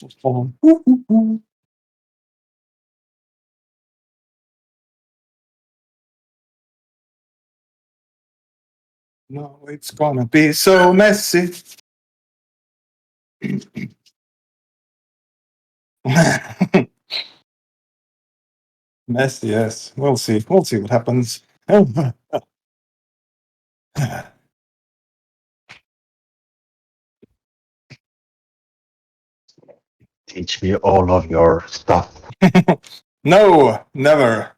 No, it's gonna be so messy. Messy, yes. We'll see. We'll see what happens. Teach me all of your stuff. No, never.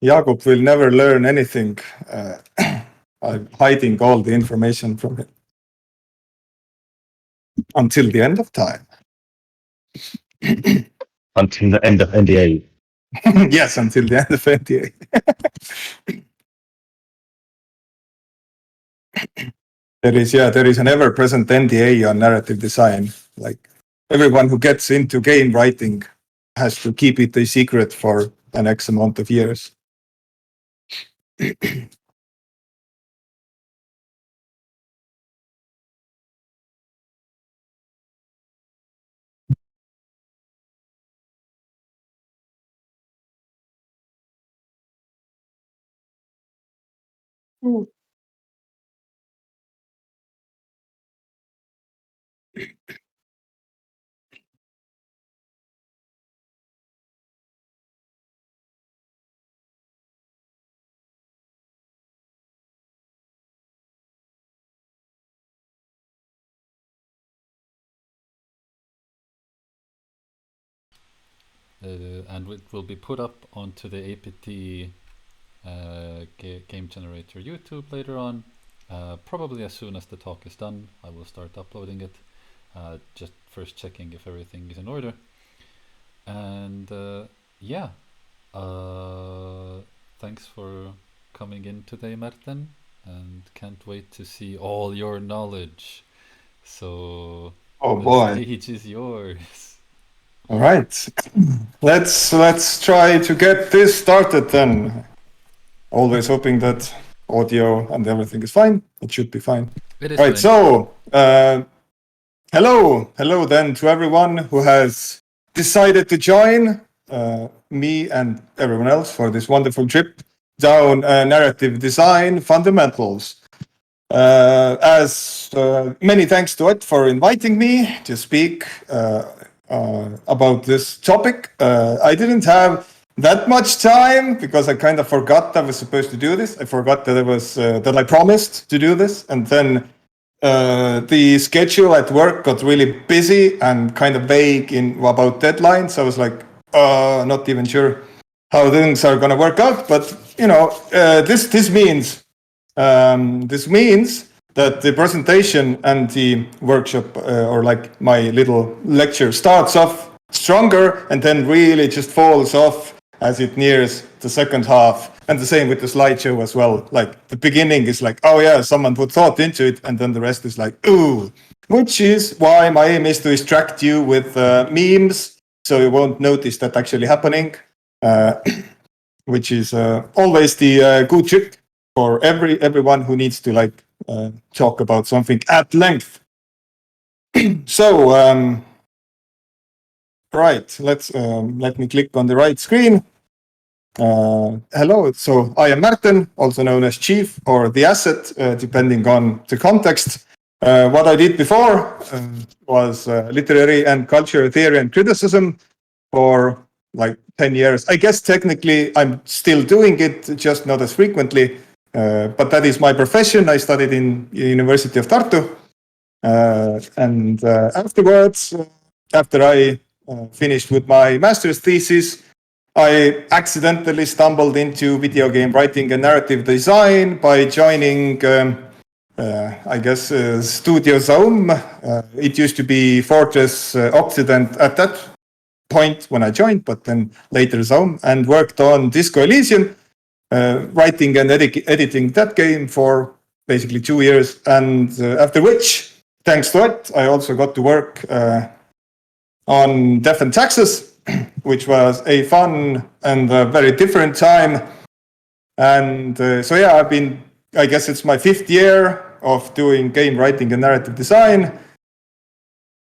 Jakub will never learn anything. I'm hiding all the information from him until the end of time. Until the end of NDA. Yes, until the end of NDA. There is an ever-present NDA on narrative design. Like everyone who gets into game writing has to keep it a secret for an X amount of years. And it will be put up onto the APT game generator YouTube later on. Probably as soon as the talk is done, I will start uploading it. Just first checking if everything is in order. And yeah, thanks for coming in today, Märten, and can't wait to see all your knowledge. So Oh the boy. stage is yours. All right. Let's try to get this started then. Always hoping that audio and everything is fine. It should be fine. It is Right, fine. so hello then to everyone who has decided to join me and everyone else for this wonderful trip down narrative design fundamentals. Many thanks to it for inviting me to speak about this topic. I didn't have that much time because I kind of forgot I was supposed to do this. I forgot that that I promised to do this, and then the schedule at work got really busy and kind of vague about deadlines. I was like, not even sure how things are going to work out. But you know, this means that the presentation and the workshop or like my little lecture starts off stronger and then really just falls off as it nears the second half. And the same with the slideshow as well. Like the beginning is like, oh yeah, someone put thought into it, and then the rest is like, ooh. Which is why my aim is to distract you with memes, so you won't notice that actually happening, which is always the good trick for everyone who needs to like talk about something at length. So right, let me click on the right screen. Hello, so I am Märten, also known as Chief or the Asset, depending on the context. What I did before was literary and culture theory and criticism for like 10 years. I guess technically I'm still doing it, just not as frequently, but that is my profession. I studied in University of Tartu, and afterwards, after I finished with my master's thesis, I accidentally stumbled into video game writing and narrative design by joining, I guess, Studio Zome. It used to be Fortress Occident at that point when I joined, but then later Zome, and worked on Disco Elysium, writing and editing that game for basically 2 years. And after which, thanks to it, I also got to work on Death and Taxes, which was a fun and a very different time. And so yeah, I guess it's my 5th year of doing game writing and narrative design.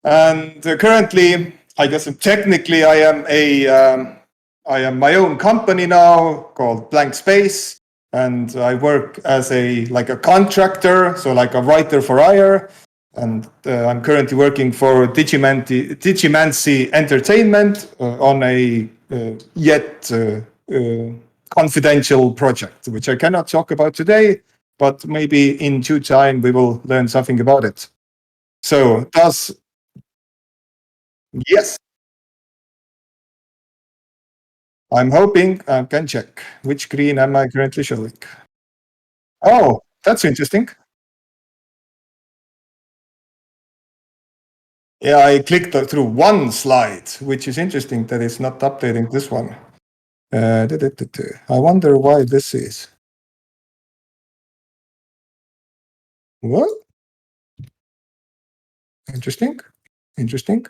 And currently, I guess technically, I am my own company now called Blank Space, and I work as a contractor, so like a writer for hire. And I'm currently working for Digimancy Entertainment on a yet confidential project, which I cannot talk about today, but maybe in due time we will learn something about it. So yes, I'm hoping I can check. Which screen am I currently showing? Oh, that's interesting. Yeah, I clicked through one slide, which is interesting that it's not updating this one. I wonder why this is. What? Interesting. Interesting.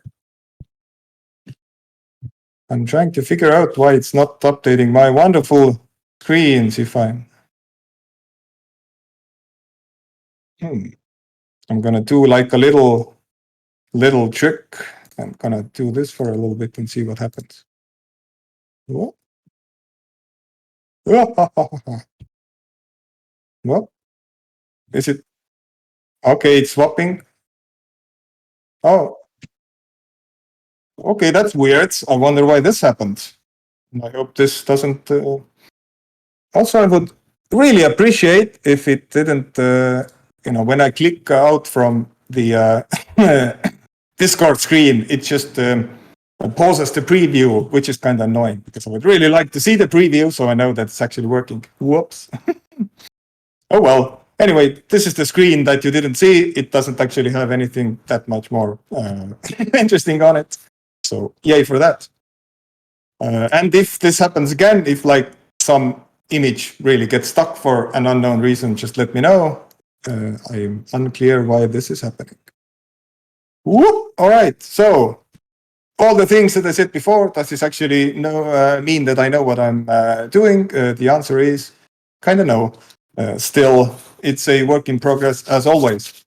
I'm trying to figure out why it's not updating my wonderful screens if I'm. I'm gonna do like a little trick. I'm gonna do this for a little bit and see what happens. What? What? Is it? Okay, it's swapping. Oh, okay, that's weird. I wonder why this happened. I hope this doesn't. Also, I would really appreciate if it didn't, when I click out from the Discord screen, it just pauses the preview, which is kind of annoying because I would really like to see the preview so I know that it's actually working. Whoops. Oh well. Anyway, this is the screen that you didn't see. It doesn't actually have anything that much more interesting on it. So yay for that. And if this happens again, if like some image really gets stuck for an unknown reason, just let me know. I'm unclear why this is happening. Whoop! All right, so all the things that I said before, does this actually mean that I know what I'm doing? The answer is kind of no. Still, it's a work in progress as always.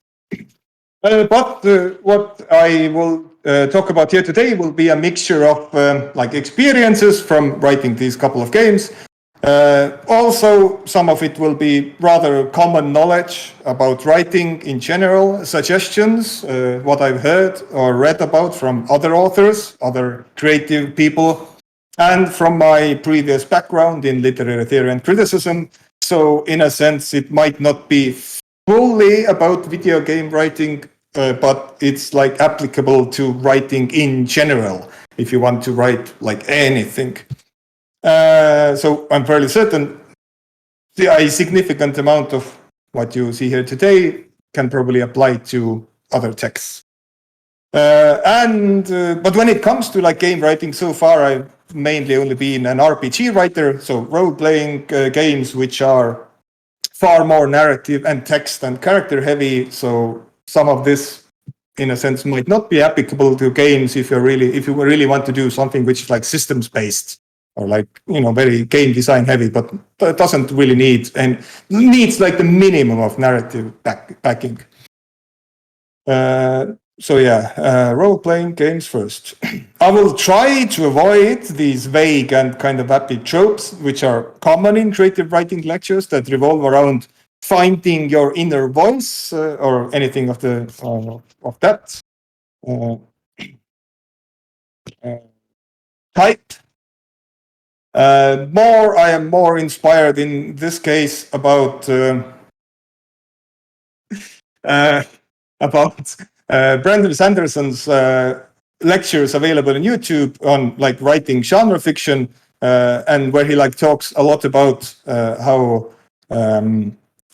But what I will talk about here today will be a mixture of experiences from writing these couple of games. Also, some of it will be rather common knowledge about writing in general, suggestions, what I've heard or read about from other authors, other creative people, and from my previous background in literary theory and criticism. So in a sense, it might not be fully about video game writing, but it's like applicable to writing in general, if you want to write like anything. So I'm fairly certain a significant amount of what you see here today can probably apply to other texts. But when it comes to like game writing, so far I've mainly only been an RPG writer, so role-playing games which are far more narrative and text and character heavy. So some of this, in a sense, might not be applicable to games if you really want to do something which is like systems based or like very game design heavy, but it doesn't really need and needs like the minimum of narrative backing. So yeah, role-playing games first. I will try to avoid these vague and kind of happy tropes, which are common in creative writing lectures that revolve around finding your inner voice or anything of that type. I am more inspired in this case about Brandon Sanderson's lectures available on YouTube on like writing genre fiction, and where he like talks a lot about how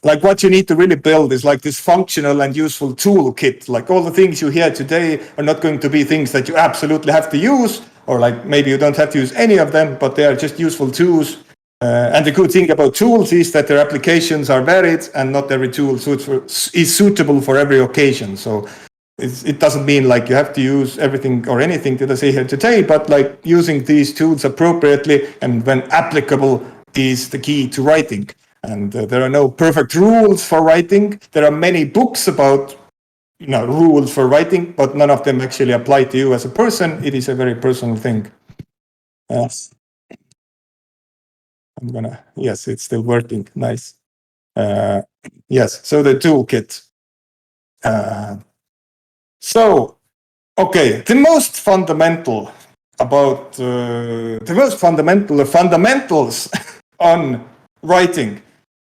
like what you need to really build is like this functional and useful toolkit. Like all the things you hear today are not going to be things that you absolutely have to use, or like maybe you don't have to use any of them, but they are just useful tools. And the good thing about tools is that their applications are varied and not every tool is suitable for every occasion. So it doesn't mean like you have to use everything or anything that I say here today, but like using these tools appropriately and when applicable is the key to writing. And there are no perfect rules for writing. There are many books about rules for writing, but none of them actually apply to you as a person. It is a very personal thing. Yes, it's still working. Nice. Yes, so the toolkit. Okay, the most fundamental fundamentals on writing.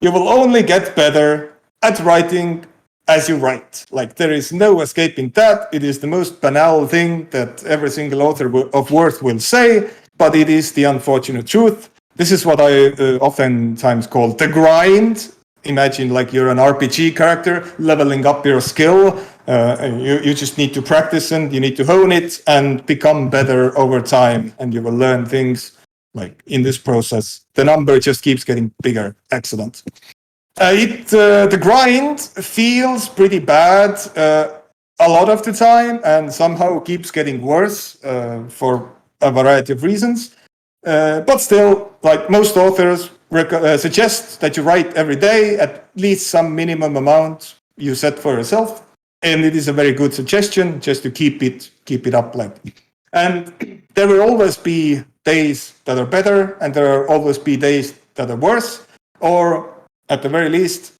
You will only get better at writing as you write. Like, there is no escaping that. It is the most banal thing that every single author of worth will say, but it is the unfortunate truth. This is what I oftentimes call the grind. Imagine like you're an RPG character leveling up your skill. You just need to practice and you need to hone it and become better over time. And you will learn things like in this process. The number just keeps getting bigger. Excellent. The grind feels pretty bad a lot of the time and somehow keeps getting worse for a variety of reasons. But still, like most authors suggest that you write every day at least some minimum amount you set for yourself, and it is a very good suggestion just to keep it up. And there will always be days that are better, and there will always be days that are worse, or at the very least,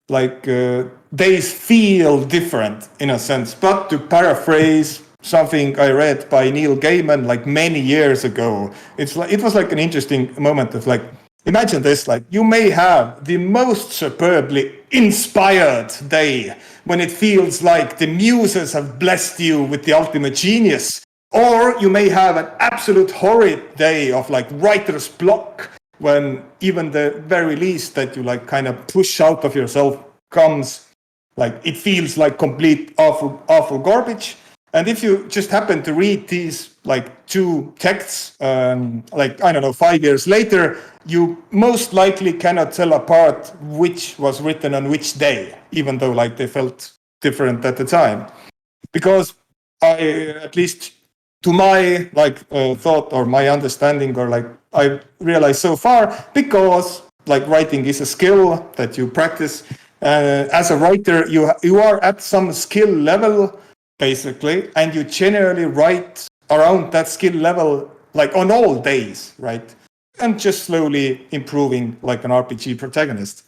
days feel different in a sense. But to paraphrase something I read by Neil Gaiman like many years ago, it was like an interesting moment of like, imagine this, like you may have the most superbly inspired day when it feels like the muses have blessed you with the ultimate genius, or you may have an absolute horrid day of like writer's block when even the very least that you like kind of push out of yourself comes, like it feels like complete awful garbage. And if you just happen to read these like two texts, 5 years later, you most likely cannot tell apart which was written on which day, even though like they felt different at the time. Because at least to my thought or my understanding, or like I realized so far, because like writing is a skill that you practice. As a writer, you are at some skill level, basically, and you generally write around that skill level, like on all days, right? And just slowly improving like an RPG protagonist.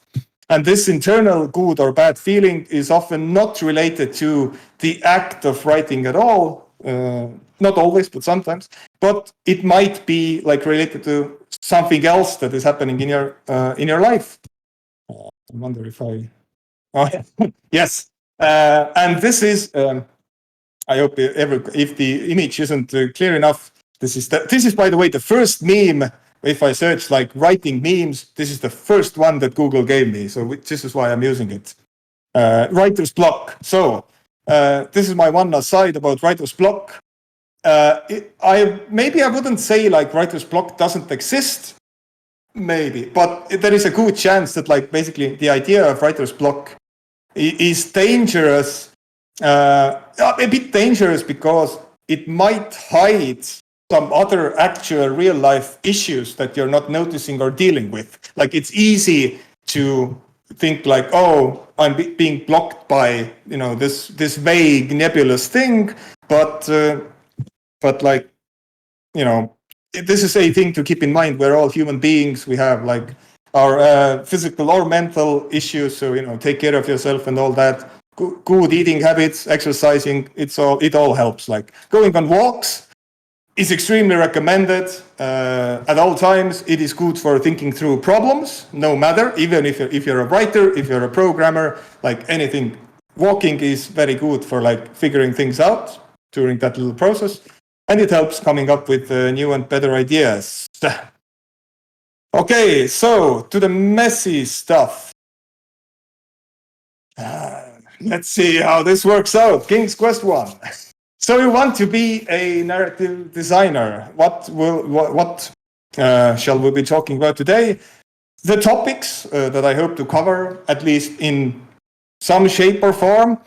And this internal good or bad feeling is often not related to the act of writing at all. Not always, but sometimes. But it might be like related to something else that is happening in your life. I wonder if I... Oh, yeah. Yes. And this is... I hope if the image isn't clear enough, this is, by the way, the first meme. If I search like writing memes, this is the first one that Google gave me. So this is why I'm using it. Writer's block. So this is my one aside about writer's block. Maybe I wouldn't say like writer's block doesn't exist, maybe, but there is a good chance that like basically the idea of writer's block is dangerous. A bit dangerous because it might hide some other actual real life issues that you're not noticing or dealing with. Like it's easy to think like, oh, I'm being blocked by, this vague nebulous thing, but like, this is a thing to keep in mind. We're all human beings. We have like our physical or mental issues. So, take care of yourself and all that. Good eating habits, exercising, it all helps. Like going on walks is extremely recommended at all times. It is good for thinking through problems, no matter, even if you're a writer, if you're a programmer, like anything. Walking is very good for like figuring things out during that little process, and it helps coming up with new and better ideas. Okay, so to the messy stuff. Let's see how this works out. King's Quest 1. So you want to be a narrative designer. What shall we be talking about today? The topics that I hope to cover, at least in some shape or form,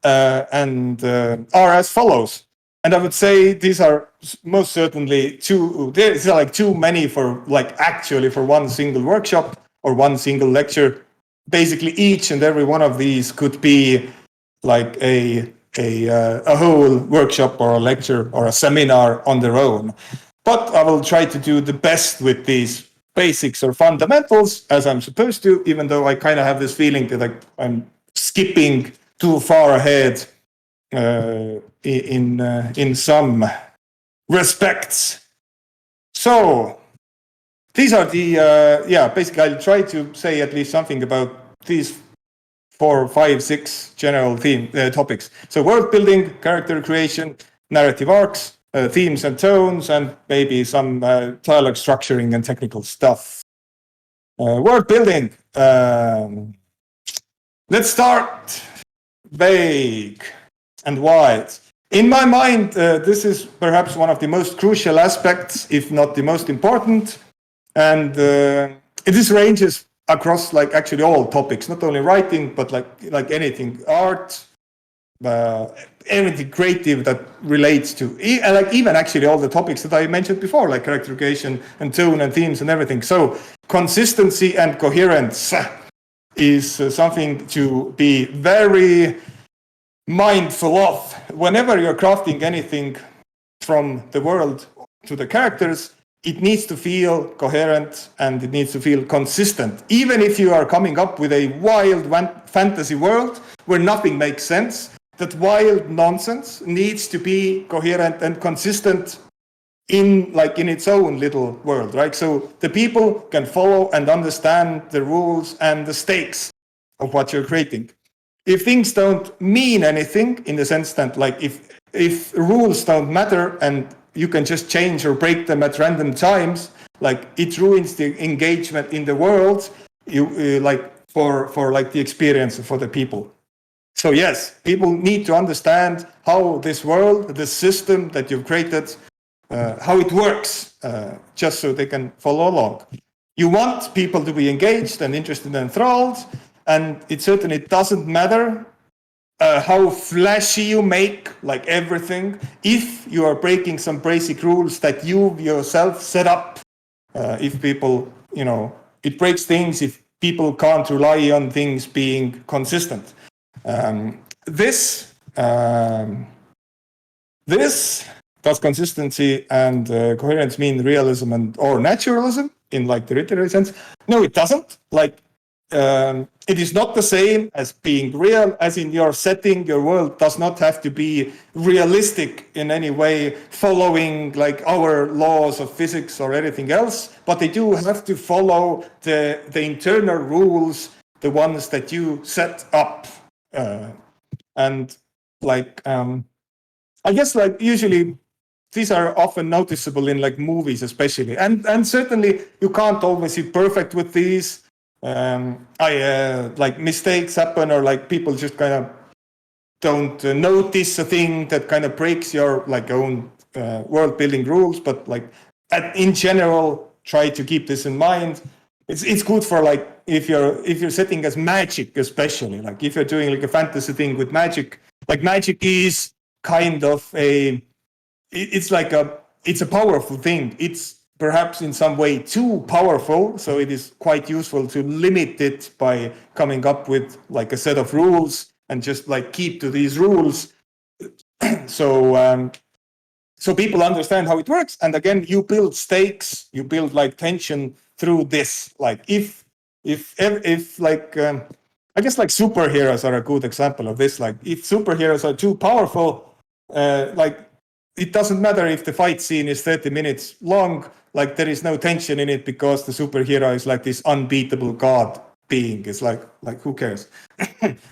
and are as follows. And I would say these are most certainly these are like too many for like actually for one single workshop or one single lecture. Basically, each and every one of these could be like a a whole workshop or a lecture or a seminar on their own. But I will try to do the best with these basics or fundamentals as I'm supposed to, even though I kind of have this feeling that I'm skipping too far ahead in some respects. So these are the, basically I'll try to say at least something about these 4, 5, 6 general topics. So world building, character creation, narrative arcs, themes and tones, and maybe some dialogue structuring and technical stuff. World building. Let's start vague and wide. In my mind, this is perhaps one of the most crucial aspects, if not the most important. And this ranges across like actually all topics, not only writing, but like anything, art, anything creative that relates to, like even actually all the topics that I mentioned before, like character creation and tone and themes and everything. So consistency and coherence is something to be very mindful of whenever you're crafting anything from the world to the characters. It needs to feel coherent and it needs to feel consistent. Even if you are coming up with a wild fantasy world where nothing makes sense, that wild nonsense needs to be coherent and consistent in its own little world, right? So the people can follow and understand the rules and the stakes of what you're creating. If things don't mean anything, in the sense that like if rules don't matter and you can just change or break them at random times, like it ruins the engagement in the world, for like the experience for the people. So yes, people need to understand how this world, this system that you've created, how it works, just so they can follow along. You want people to be engaged and interested and enthralled, and it certainly doesn't matter how flashy you make, like everything, if you are breaking some basic rules that you yourself set up. If people, it breaks things if people can't rely on things being consistent. This does consistency and coherence mean realism or naturalism in like the literary sense? No, it doesn't. It is not the same as being real, as in your setting, your world does not have to be realistic in any way, following like our laws of physics or anything else, but they do have to follow the internal rules, the ones that you set up. And I guess like usually these are often noticeable in like movies especially, and certainly you can't always be perfect with these. Like mistakes happen, or like people just kind of don't notice a thing that kind of breaks your like own world building rules. But like in general, try to keep this in mind. It's good for like if you're setting as magic, especially like if you're doing like a fantasy thing with magic. Like magic is kind of it's a powerful thing. It's perhaps in some way too powerful, so it is quite useful to limit it by coming up with like a set of rules and just like keep to these rules. So people understand how it works, and again, you build stakes, you build like tension through this. Like if like I guess like superheroes are a good example of this. Like if superheroes are too powerful, like it doesn't matter if the fight scene is 30 minutes long, like there is no tension in it because the superhero is like this unbeatable god being. It's like who cares?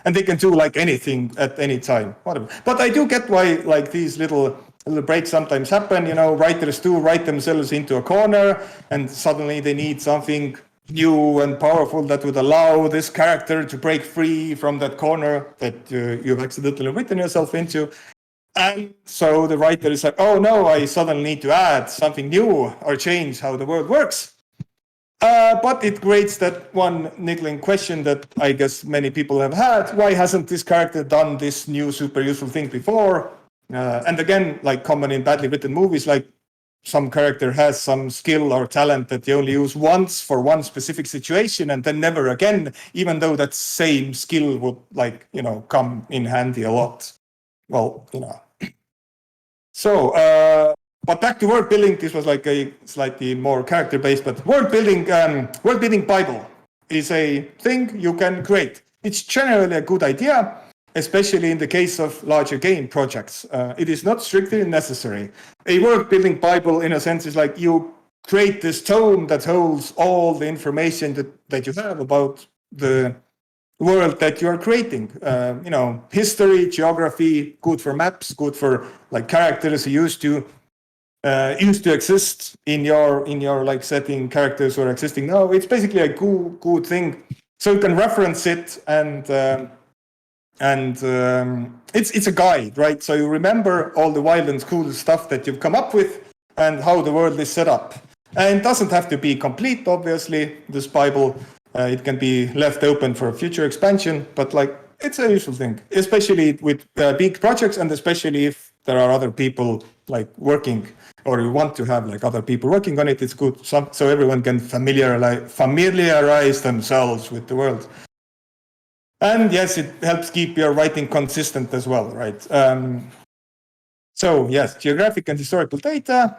And they can do like anything at any time, whatever. But I do get why like these little breaks sometimes happen. Writers do write themselves into a corner and suddenly they need something new and powerful that would allow this character to break free from that corner that you've accidentally written yourself into. And so the writer is like, oh no, I suddenly need to add something new or change how the world works. But it creates that one niggling question that I guess many people have had. Why hasn't this character done this new super useful thing before? And again, like common in badly written movies, like some character has some skill or talent that they only use once for one specific situation and then never again, even though that same skill would come in handy a lot. well, So, but back to world building, this was like a slightly more character-based, but world building Bible is a thing you can create. It's generally a good idea, especially in the case of larger game projects. It is not strictly necessary. A world building Bible, in a sense, is like you create this tome that holds all the information that you have about the world that you are creating. History, geography, good for maps, good for like characters who used to exist in your like setting, characters who are existing now. It's basically a good thing, so you can reference it and it's a guide, right? So you remember all the wild and cool stuff that you've come up with and how the world is set up. And it doesn't have to be complete, obviously, this Bible. It can be left open for future expansion, but like it's a useful thing, especially with big projects, and especially if there are other people like working, or you want to have like other people working on it. It's good so everyone can familiarize themselves with the world. And yes, it helps keep your writing consistent as well, right? So yes, geographic and historical data.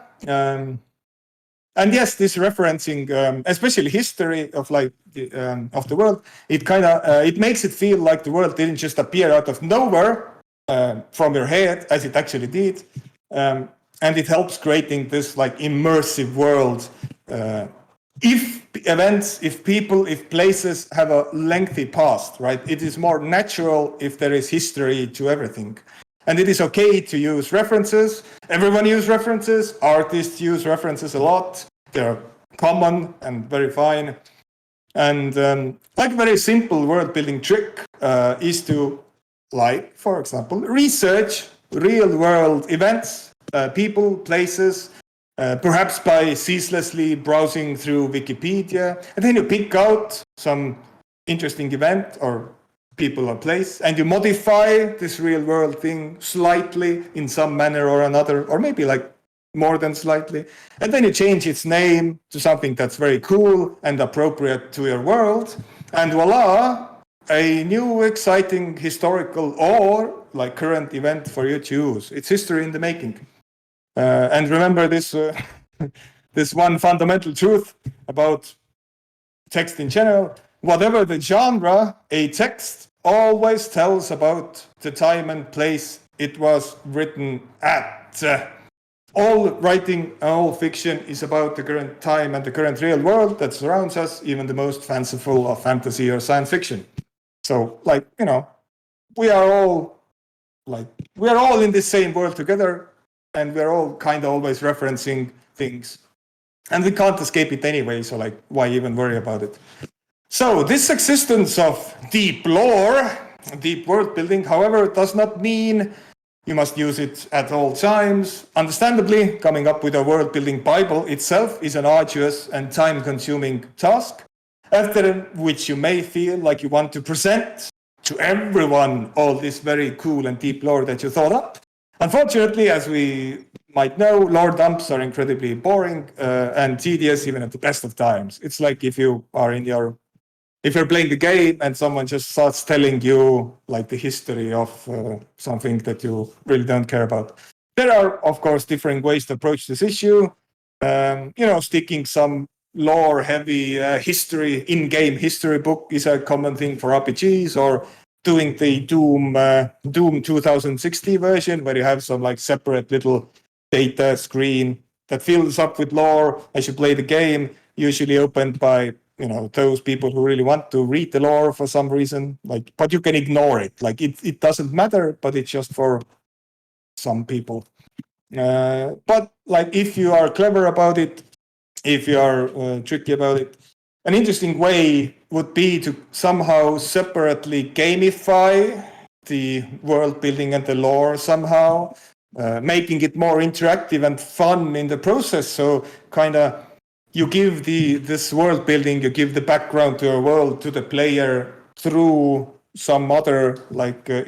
And yes, this referencing, especially history of like of the world, it kind of it makes it feel like the world didn't just appear out of nowhere from your head, as it actually did, and it helps creating this like immersive world. If events, if people, if places have a lengthy past, right? It is more natural if there is history to everything. And it is okay to use references. Everyone uses references. Artists use references a lot. They're common and very fine. And like a very simple word building trick is to, like, for example, research real world events, people, places, perhaps by ceaselessly browsing through Wikipedia. And then you pick out some interesting event or people or place, and you modify this real world thing slightly in some manner or another, or maybe like more than slightly, and then you change its name to something that's very cool and appropriate to your world, and voila, a new exciting historical or like current event for you to use. It's history in the making. And remember this this one fundamental truth about text in general: whatever the genre, a text always tells about the time and place it was written at. All writing, all fiction is about the current time and the current real world that surrounds us, even the most fanciful of fantasy or science fiction. So, like, we are all in the same world together, and we're all kind of always referencing things, and we can't escape it anyway. So, like, why even worry about it? So this existence of deep lore, deep world building, however, does not mean you must use it at all times. Understandably, coming up with a world building Bible itself is an arduous and time-consuming task, after which you may feel like you want to present to everyone all this very cool and deep lore that you thought up. Unfortunately, as we might know, lore dumps are incredibly boring and tedious even at the best of times. It's like if you're playing the game and someone just starts telling you like the history of something that you really don't care about. There are, of course, different ways to approach this issue. Sticking some lore-heavy history, in-game history book is a common thing for RPGs, or doing the Doom 2060 version, where you have some like separate little data screen that fills up with lore as you play the game, usually opened by those people who really want to read the lore for some reason, but you can ignore it. Like it doesn't matter, but it's just for some people. But like if you are clever about it, if you are tricky about it, an interesting way would be to somehow separately gamify the world building and the lore somehow, making it more interactive and fun in the process. So kind of you give this world building, you give the background to your world to the player through some other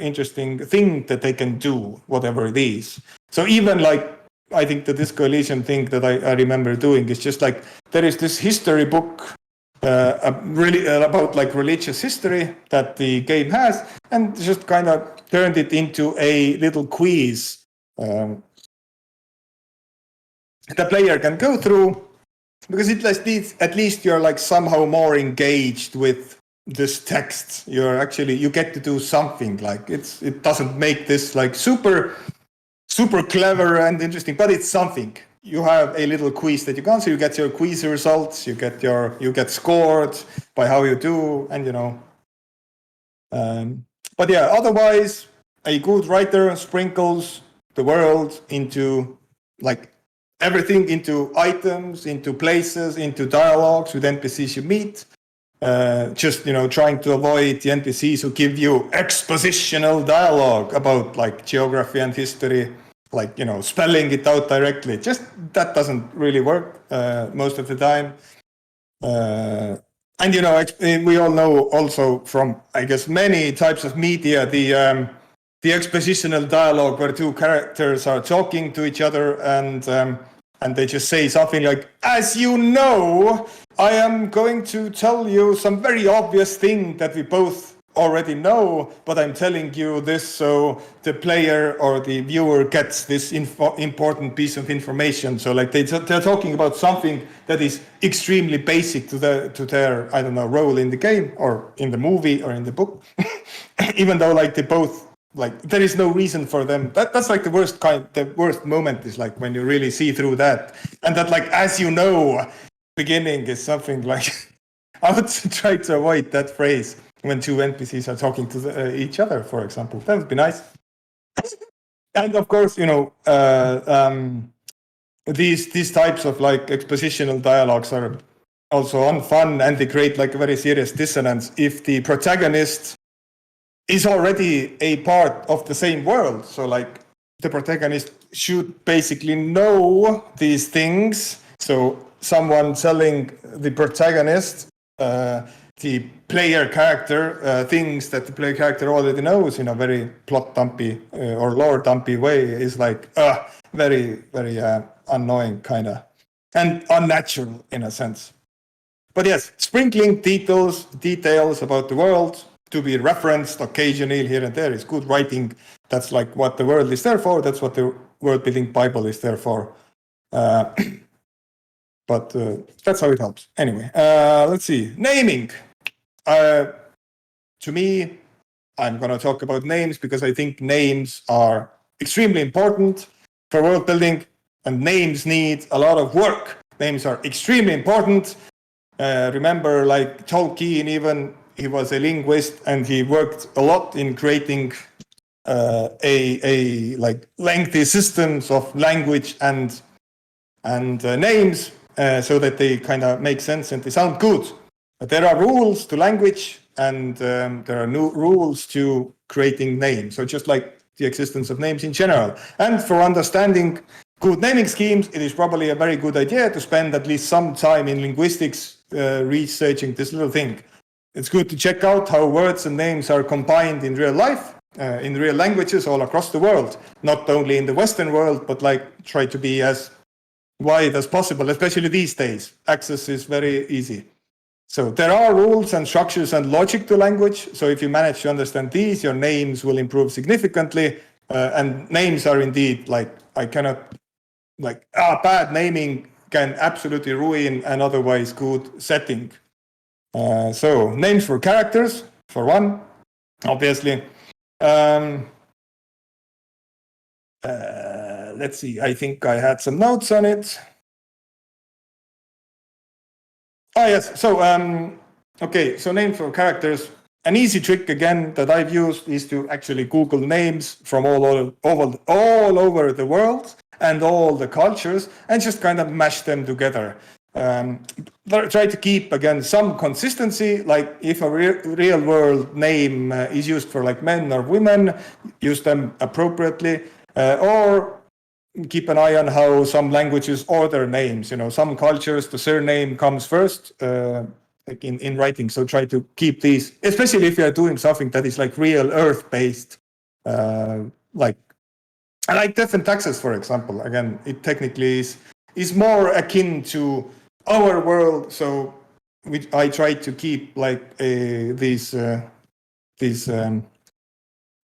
interesting thing that they can do, whatever it is. So even I think the Disco Elysium thing that I remember doing is just like there is this history book really about like religious history that the game has, and just kind of turned it into a little quiz the player can go through, because at least you're like somehow more engaged with this text. You get to do something. Like it doesn't make this like super clever and interesting, but it's something. You have a little quiz that you can answer. You get your quiz results. You get scored by how you do, and But yeah, otherwise, a good writer sprinkles the world into like everything, into items, into places, into dialogues with NPCs you meet. Just trying to avoid the NPCs who give you expositional dialogue about like geography and history, like spelling it out directly. Just that doesn't really work most of the time. And we all know also from, I guess, many types of media, the expositional dialogue where two characters are talking to each other and they just say something like, "As you know, I am going to tell you some very obvious thing that we both already know, but I'm telling you this so the player or the viewer gets this important piece of information." So like they're talking about something that is extremely basic to their I don't know, role in the game or in the movie or in the book, even though like they both. Like there is no reason for them. That's like the worst moment is like when you really see through that, and that like, as you know, beginning is something like I would try to avoid that phrase when two NPCs are talking to each other, for example. That would be nice. And of course, these types of like expositional dialogues are also unfun, and they create like a very serious dissonance if the protagonist is already a part of the same world. So like the protagonist should basically know these things. So someone telling the protagonist, the player character, things that the player character already knows in a very plot dumpy or lore dumpy way is like very, very annoying kind of, and unnatural in a sense. But yes, sprinkling details about the world to be referenced occasionally here and there is good writing. That's like what the world is there for. That's what the world building Bible is there for. But that's how it helps. Anyway, let's see. Naming. To me, I'm going to talk about names because I think names are extremely important for world building, and names need a lot of work. Names are extremely important. Remember, like Tolkien, even he was a linguist, and he worked a lot in creating a like lengthy systems of language and names so that they kind of make sense and they sound good. But there are rules to language, and there are new rules to creating names. So just like the existence of names in general, and for understanding good naming schemes, it is probably a very good idea to spend at least some time in linguistics researching this little thing. It's good to check out how words and names are combined in real life, in real languages all across the world, not only in the Western world, but like try to be as wide as possible, especially these days. Access is very easy. So there are rules and structures and logic to language. So if you manage to understand these, your names will improve significantly. And names are indeed like, bad naming can absolutely ruin an otherwise good setting. So names for characters, for one, obviously. Let's see, I think I had some notes on it. Oh, yes. So, okay. So names for characters. An easy trick, again, that I've used is to actually Google names from all over the world and all the cultures and just kind of mash them together. Try to keep, again, some consistency. Like if a real world name is used for like men or women, use them appropriately. Or keep an eye on how some languages order names. You know, some cultures, the surname comes first, like in writing. So try to keep these, especially if you're doing something that is like real Earth-based, like death and taxes, for example. Again, it technically is more akin to our world. So I try to keep like these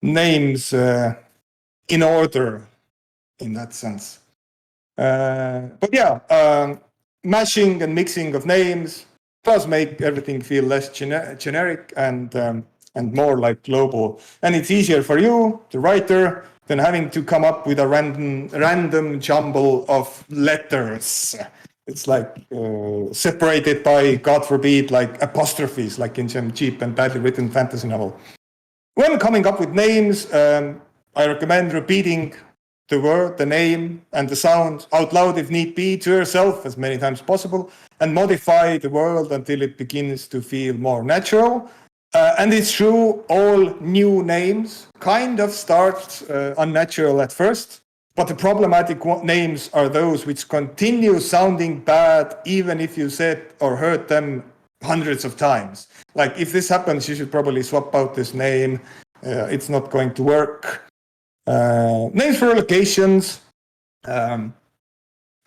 names in order in that sense. But yeah, mashing and mixing of names does make everything feel less generic and more like global. And it's easier for you, the writer, than having to come up with a random jumble of letters. It's like separated by, God forbid, like apostrophes, like in some cheap and badly written fantasy novel. When coming up with names, I recommend repeating the word, the name, and the sound out loud if need be to yourself as many times as possible, and modify the word until it begins to feel more natural. And it's true, all new names kind of start unnatural at first, but the problematic names are those which continue sounding bad even if you said or heard them hundreds of times. Like if this happens, you should probably swap out this name. It's not going to work. Names for locations.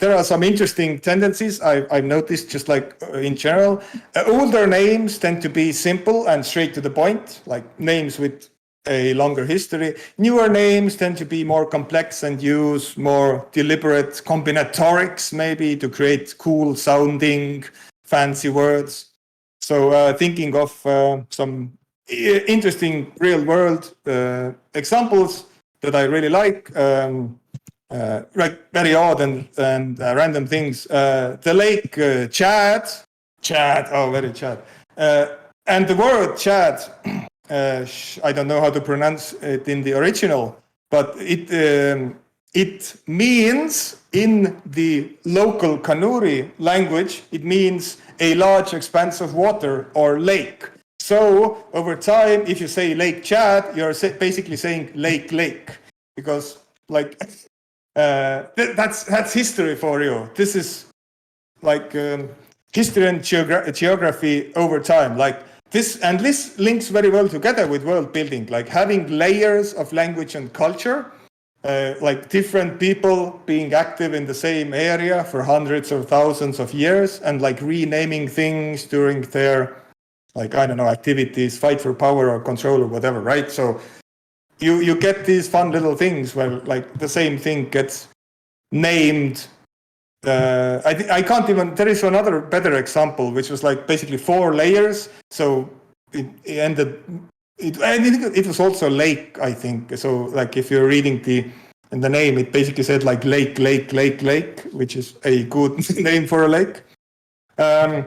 There are some interesting tendencies I've noticed, just like in general. Older names tend to be simple and straight to the point, like names with a longer history. Newer names tend to be more complex and use more deliberate combinatorics, maybe, to create cool sounding, fancy words. So thinking of some interesting real world examples that I really like, very odd and random things. The lake Chad, oh, very Chad. And the word Chad, I don't know how to pronounce it in the original, but it means, in the local Kanuri language, it means a large expanse of water or lake. So over time, if you say Lake Chad, you're basically saying lake, because like that's history for you. This is like history and geography over time. Like this, and this links very well together with world building, like having layers of language and culture, like different people being active in the same area for hundreds or thousands of years, and like renaming things during their, like, I don't know, activities, fight for power or control or whatever, right? So you get these fun little things where like the same thing gets named. I can't even, there is another better example, which was like basically 4 layers. So it ended, it was also lake, I think. So like if you're reading in the name, it basically said like lake, which is a good name for a lake. And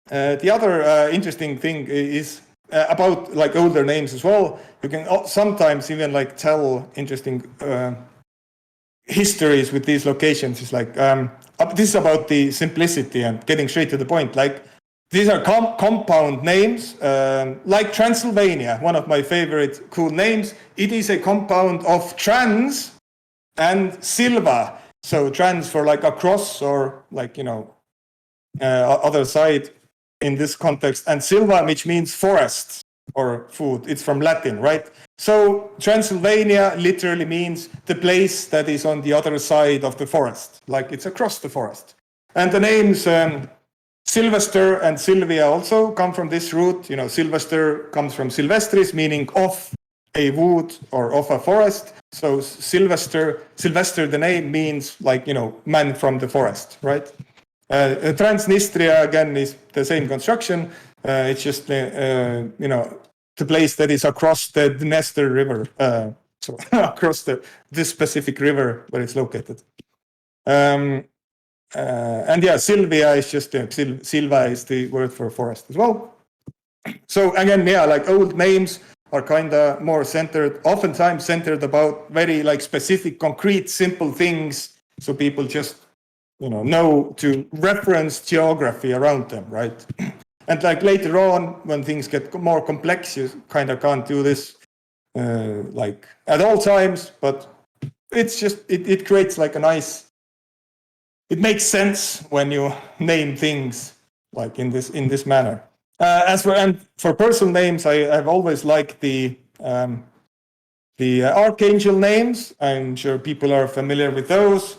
the other interesting thing is about like older names as well. You can sometimes even like tell interesting histories with these locations. It's like this is about the simplicity and getting straight to the point. Like these are compound names, like Transylvania, one of my favorite cool names. It is a compound of trans and silva. So trans for like across, or like, you know, other side in this context, and silva, which means forest or food. It's from Latin, right? So Transylvania literally means the place that is on the other side of the forest, like it's across the forest. And the names Sylvester and Sylvia also come from this root. You know, Sylvester comes from Silvestris, meaning of a wood or of a forest. So Sylvester, the name means like, you know, man from the forest, right? Transnistria, again, is the same construction. It's just, you know, the place that is across the Dniester River, so across this specific river where it's located. And yeah, Sylvia is just, Silva is the word for forest as well. So again, yeah, like old names are kind of more centered, oftentimes centered about very like specific, concrete, simple things. So people just, you know to reference geography around them, right? And like later on, when things get more complex, you kind of can't do this like at all times, but it's just, it creates like a nice, it makes sense when you name things like in this manner. And for personal names, I've always liked the archangel names. I'm sure people are familiar with those.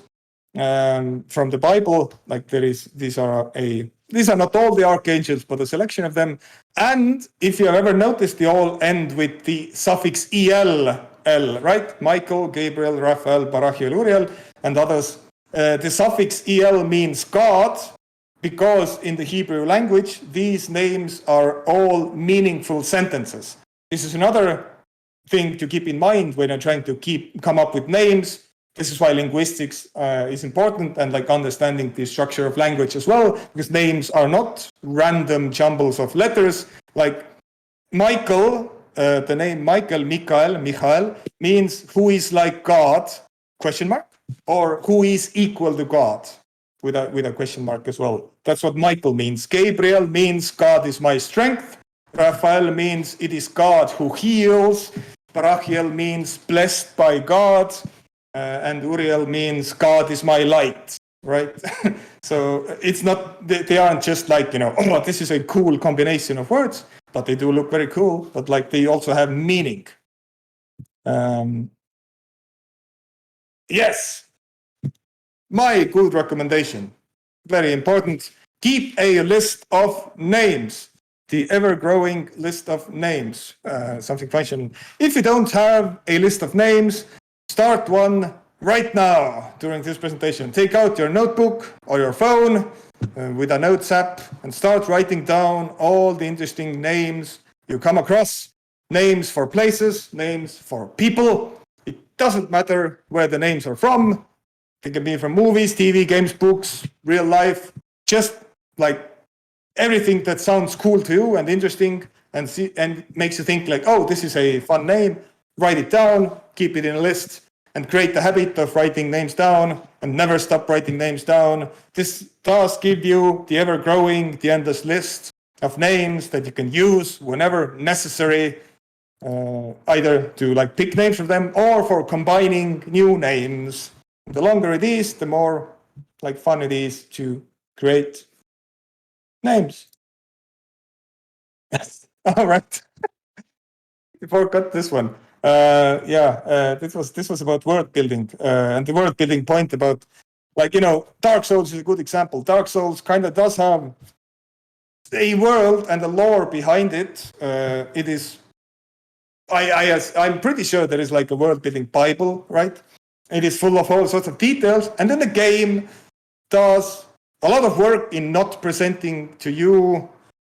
from the Bible. Like these are not all the archangels, but a selection of them. And if you have ever noticed, they all end with the suffix el, right? Michael, Gabriel, Raphael, Barachiel, Uriel, and others. The suffix el means God, because in the Hebrew language, these names are all meaningful sentences. This is another thing to keep in mind when you're trying to come up with names. This is why linguistics is important, and like understanding the structure of language as well, because names are not random jumbles of letters. Like Michael, the name Michael means who is like God, ? Or who is equal to God, with a question mark as well. That's what Michael means. Gabriel means God is my strength. Raphael means it is God who heals. Barachiel means blessed by God. And Uriel means God is my light, right? So it's not, they aren't just like, oh, this is a cool combination of words, but they do look very cool, but like they also have meaning. Yes, my good recommendation, very important. Keep a list of names, the ever-growing list of names, something functional. If you don't have a list of names, start one right now during this presentation. Take out your notebook or your phone with a notes app and start writing down all the interesting names you come across. Names for places, names for people. It doesn't matter where the names are from. They can be from movies, TV, games, books, real life. Just like everything that sounds cool to you and interesting and makes you think like, oh, this is a fun name. Write it down, keep it in a list, and create the habit of writing names down and never stop writing names down. This does give you the ever-growing, the endless list of names that you can use whenever necessary, either to like pick names from them or for combining new names. The longer it is, the more like fun it is to create names. All right. You forgot this one. This was about word building, and the word building point about, like, Dark Souls is a good example. Dark Souls kind of does have a world and a lore behind it. It is, I'm pretty sure there is like a world building Bible, right? It is full of all sorts of details, and then the game does a lot of work in not presenting to you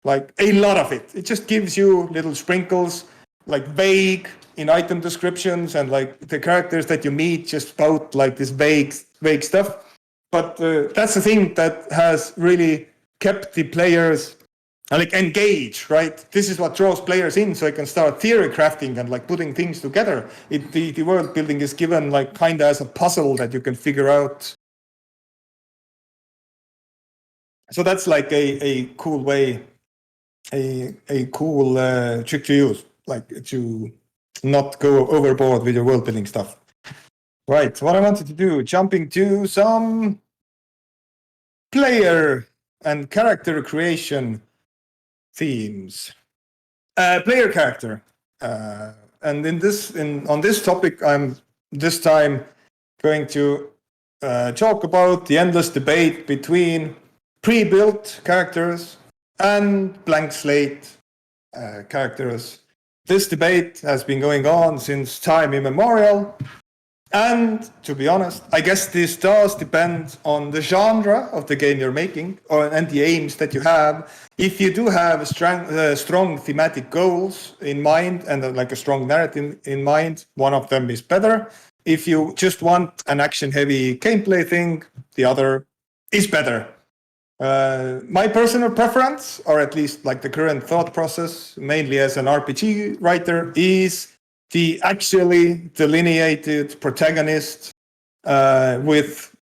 like a lot of it. It just gives you little sprinkles, like vague in item descriptions, and like the characters that you meet just spout like this vague stuff. But that's the thing that has really kept the players like engaged, right? This is what draws players in, so I can start theory crafting and like putting things together. The world building is given like kind of as a puzzle that you can figure out. So that's like a cool way, a cool trick to use, like to not go overboard with your world building stuff. Right, what I wanted to do, jumping to some player and character creation themes. Player character. And on this topic, I'm this time going to talk about the endless debate between pre-built characters and blank slate characters. This debate has been going on since time immemorial. And to be honest, I guess this does depend on the genre of the game you're making and the aims that you have. If you do have strong thematic goals in mind and like a strong narrative in mind, one of them is better. If you just want an action-heavy gameplay thing, the other is better. My personal preference, or at least like the current thought process, mainly as an RPG writer, is the actually delineated protagonist with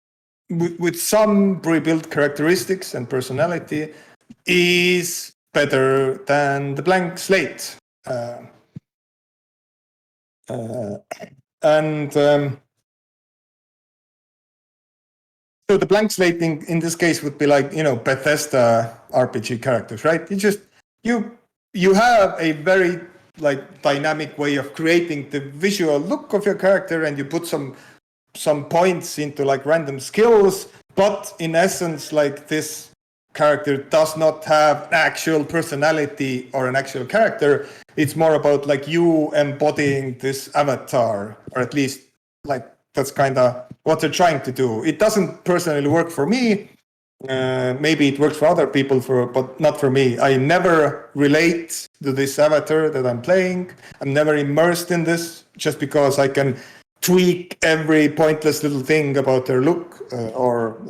some pre-built characteristics and personality is better than the blank slate. So the blank slate in this case would be like, Bethesda RPG characters, right? You have a very like dynamic way of creating the visual look of your character, and you put some some points into like random skills, but in essence, like this character does not have an actual personality or an actual character. It's more about like you embodying this avatar, or at least like that's kind of what they're trying to do. It doesn't personally work for me. Maybe it works for other people, but not for me. I never relate to this avatar that I'm playing. I'm never immersed in this just because I can tweak every pointless little thing about their look or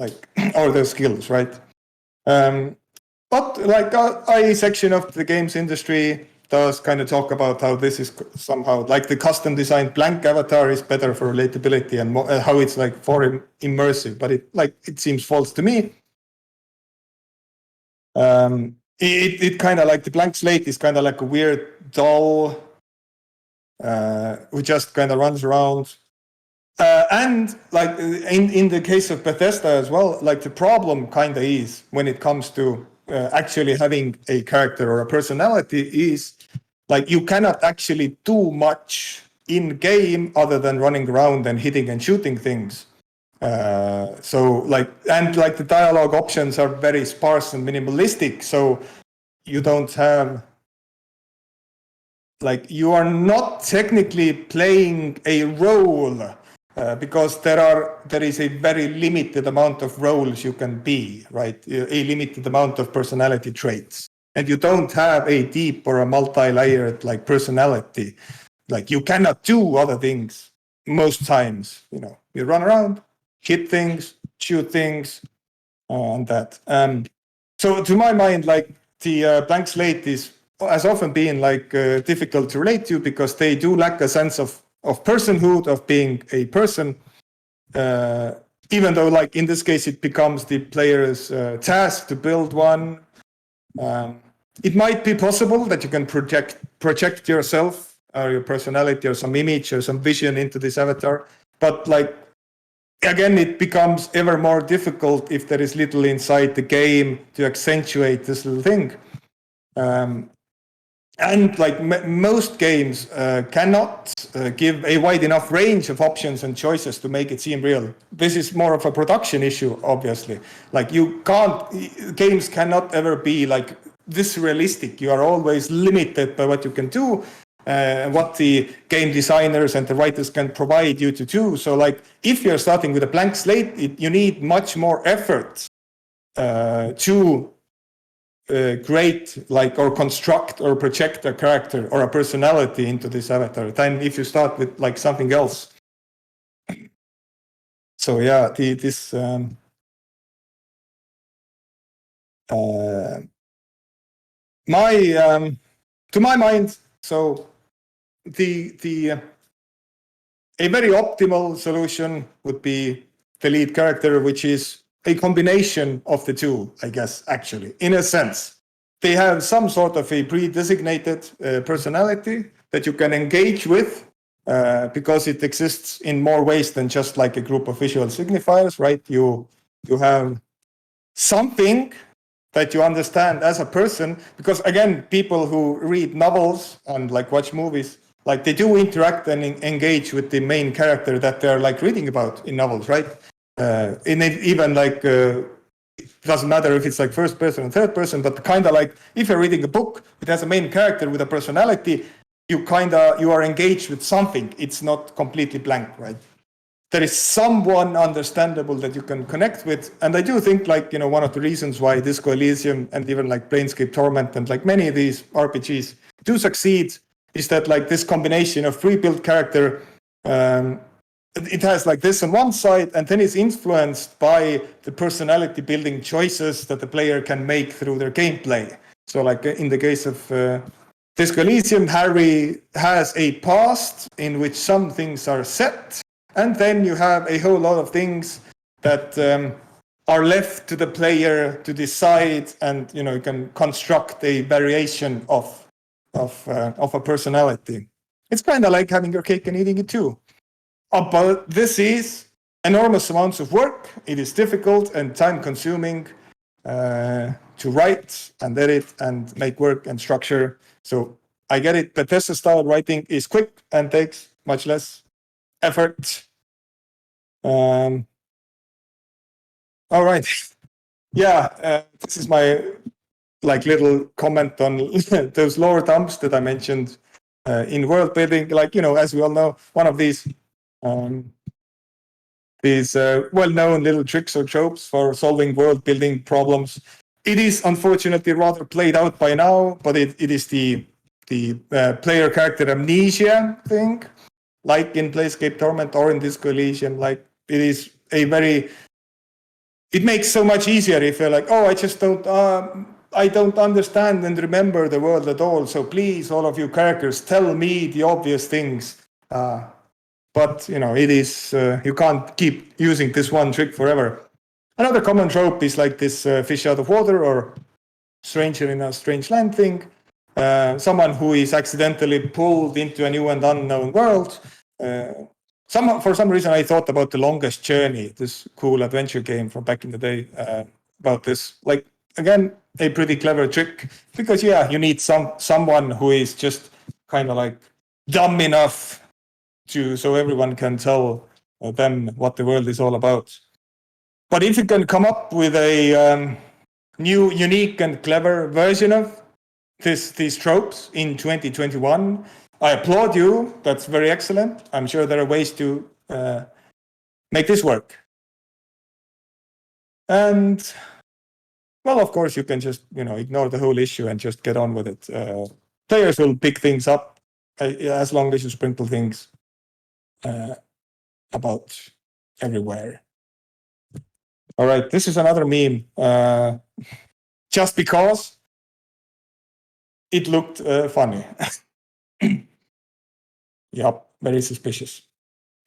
their skills, right? But like a section of the games industry does kind of talk about how this is somehow like the custom designed blank avatar is better for relatability and how it's like for immersive, but it seems false to me. It kind of like the blank slate is kind of like a weird doll who just kind of runs around. And like in the case of Bethesda as well, like the problem kind of is when it comes to actually having a character or a personality is like you cannot actually do much in game other than running around and hitting and shooting things. So like the dialogue options are very sparse and minimalistic. So you don't have like you are not technically playing a role because there is a very limited amount of roles you can be, right? A limited amount of personality traits, and you don't have a deep or a multi-layered like personality. Like you cannot do other things most times. You know, you run around, hit things, shoot things, and that. So to my mind, like the blank slate has often been like difficult to relate to because they do lack a sense of personhood, of being a person, even though like in this case it becomes the player's task to build one. It might be possible that you can project yourself or your personality or some image or some vision into this avatar, but like again it becomes ever more difficult if there is little inside the game to accentuate this little thing. And like most games cannot give a wide enough range of options and choices to make it seem real. This is more of a production issue, obviously. Like games cannot ever be like this realistic. You are always limited by what you can do, what the game designers and the writers can provide you to do. So like if you're starting with a blank slate, you need much more effort to create like or construct or project a character or a personality into this avatar than if you start with like something else. So yeah, to my mind, so a very optimal solution would be the lead character, which is a combination of the two, I guess, actually, in a sense. They have some sort of a pre-designated personality that you can engage with because it exists in more ways than just like a group of visual signifiers, right? You have something that you understand as a person, because again, people who read novels and like watch movies, like they do interact and engage with the main character that they're like reading about in novels, right? Even like it doesn't matter if it's like first person and third person, but kind of like if you're reading a book, it has a main character with a personality, you are engaged with something. It's not completely blank, right? There is someone understandable that you can connect with, and I do think like one of the reasons why Disco Elysium and even like Planescape Torment and like many of these RPGs do succeed is that like this combination of pre-built character. It has like this on one side, and then it's influenced by the personality building choices that the player can make through their gameplay. So like in the case of Disco Elysium, Harry has a past in which some things are set, and then you have a whole lot of things that are left to the player to decide, and you can construct a variation of a personality. It's kind of like having your cake and eating it too. But this is enormous amounts of work. It is difficult and time-consuming to write and edit and make work and structure. So I get it. Bethesda-style writing is quick and takes much less effort. All right. Yeah, this is my like little comment on those lower thumbs that I mentioned in world building. Like, as we all know, one of these well-known little tricks or tropes for solving world building problems. It is unfortunately rather played out by now, but it is the player character amnesia thing, like in Planescape Torment or in Disco Elysium. Like, it is it makes so much easier if you're like, oh, I don't understand and remember the world at all. So please, all of you characters, tell me the obvious things. But it is you can't keep using this one trick forever. Another common trope is like this fish out of water or stranger in a strange land thing. Someone who is accidentally pulled into a new and unknown world. For some reason, I thought about The Longest Journey, this cool adventure game from back in the day, about this. Like, again, a pretty clever trick because, you need someone who is just kind of like dumb enough so everyone can tell them what the world is all about. But if you can come up with a new, unique, and clever version of these tropes in 2021, I applaud you. That's very excellent. I'm sure there are ways to make this work. And, well, of course, you can just, ignore the whole issue and just get on with it. Players will pick things up as long as you sprinkle things about everywhere. All right, this is another meme. Just because it looked funny. Yep, very suspicious.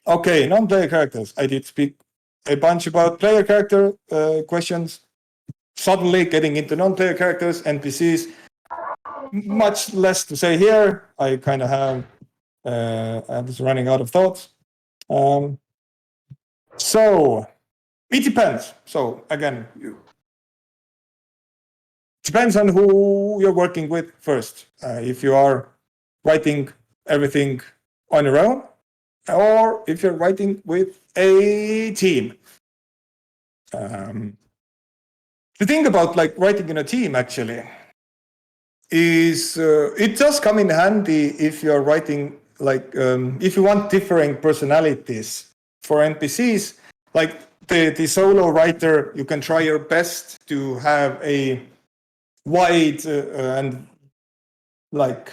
Okay, non-player characters. I did speak a bunch about player character questions. Suddenly getting into non-player characters, NPCs. Much less to say here. I kind of have, I was running out of thoughts. So it depends. So again, depends on who you're working with first. If you are writing everything on your own, or if you're writing with a team. The thing about like writing in a team actually is it does come in handy if you're writing like if you want differing personalities for NPCs. Like the solo writer, you can try your best to have a wide and like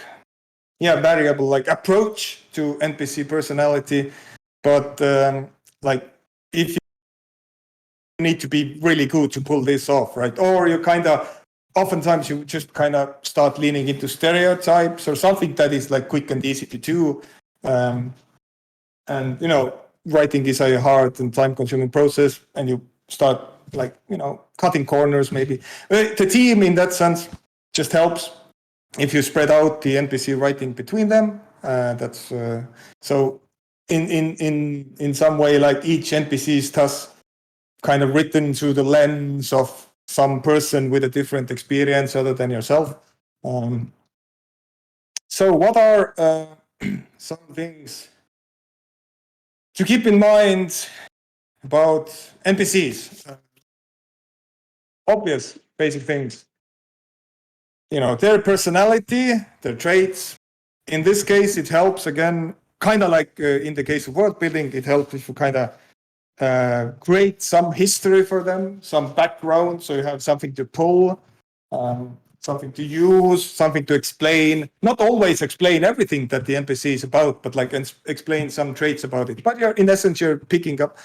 variable like approach to NPC personality, but like if you need to be really good to pull this off, right? Or you oftentimes you just kind of start leaning into stereotypes or something that is like quick and easy to do. And writing is a hard and time-consuming process, and you start like cutting corners maybe. The team in that sense just helps if you spread out the NPC writing between them. That's so in some way like each NPC is thus kind of written through the lens of some person with a different experience other than yourself. So what are some things to keep in mind about NPCs? Obvious basic things. Their personality, their traits. In this case, it helps, again, kind of like in the case of world building, it helps if you kind of create some history for them, some background, so you have something to pull, something to use, something to explain. Not always explain everything that the NPC is about, but like explain some traits about it. But in essence, you're picking up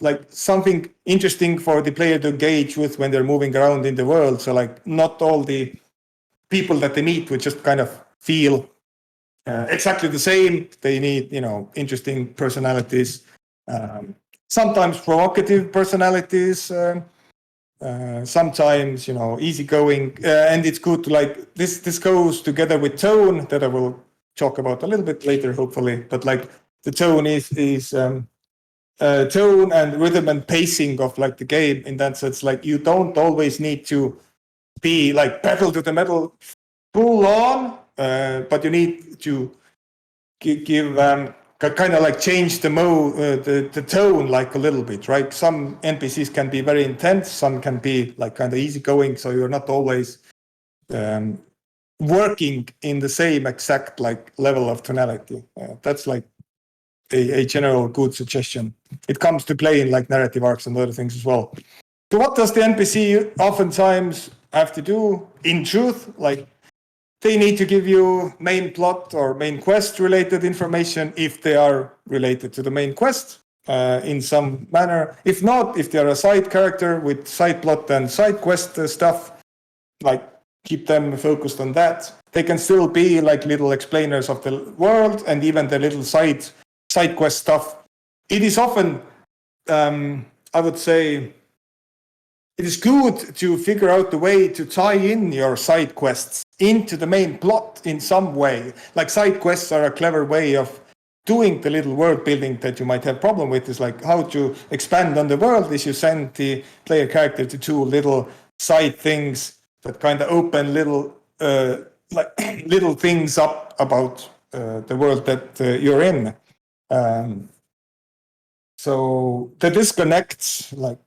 like something interesting for the player to engage with when they're moving around in the world. So like not all the people that they meet would just kind of feel exactly the same. They need, interesting personalities, sometimes provocative personalities, sometimes, easygoing. And it's good to like, this goes together with tone that I will talk about a little bit later, hopefully. But like the tone is tone and rhythm and pacing of like the game in that sense. Like you don't always need to be like pedal to the metal full on, but you need to give kind of like change the tone like a little bit, right? Some NPCs can be very intense, some can be like kind of easygoing, so you're not always working in the same exact like level of tonality. That's like a general good suggestion. It comes to play in like narrative arcs and other things as well. So what does the NPC oftentimes have to do? In truth, like they need to give you main plot or main quest related information if they are related to the main quest in some manner. If not, if they're a side character with side plot and side quest stuff, like keep them focused on that. They can still be like little explainers of the world and even the little side quest stuff. It is often, I would say, it is good to figure out the way to tie in your side quests into the main plot in some way. Like side quests are a clever way of doing the little world building that you might have problem with. Is like how to expand on the world is you send the player character to do little side things that kind of open little little things up about the world that you're in. So the disconnects, like,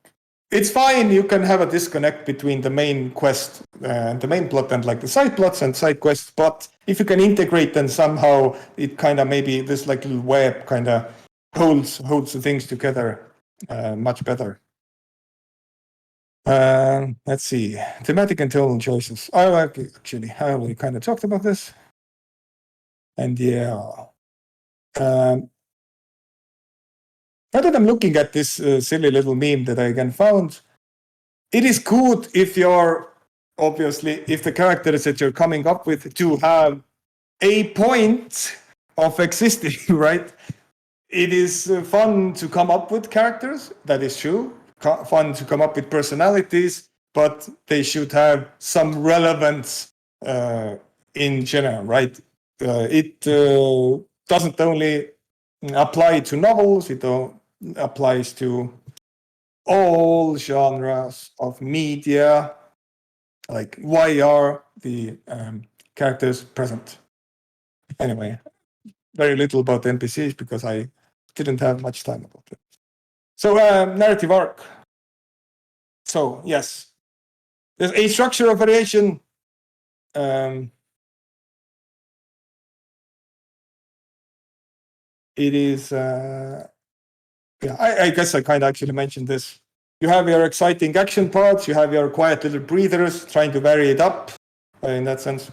it's fine, you can have a disconnect between the main quest and the main plot and like the side plots and side quests, but if you can integrate them somehow, it kind of maybe this like little web kind of holds the things together much better. Let's see, thematic and tonal choices. Actually, I already kind of talked about this. And yeah. Now that I'm looking at this silly little meme that I again found, it is good if you're, obviously, if the characters that you're coming up with do have a point of existing, right? It is fun to come up with characters, that is true. Fun to come up with personalities, but they should have some relevance in general, right? It doesn't only apply to novels, it applies to all genres of media. Like, why are the characters present? Anyway, very little about NPCs because I didn't have much time about it. So, narrative arc. So, yes, there's a structure of variation. It is, yeah, I guess I kind of actually mentioned this. You have your exciting action parts, you have your quiet little breathers, trying to vary it up in that sense.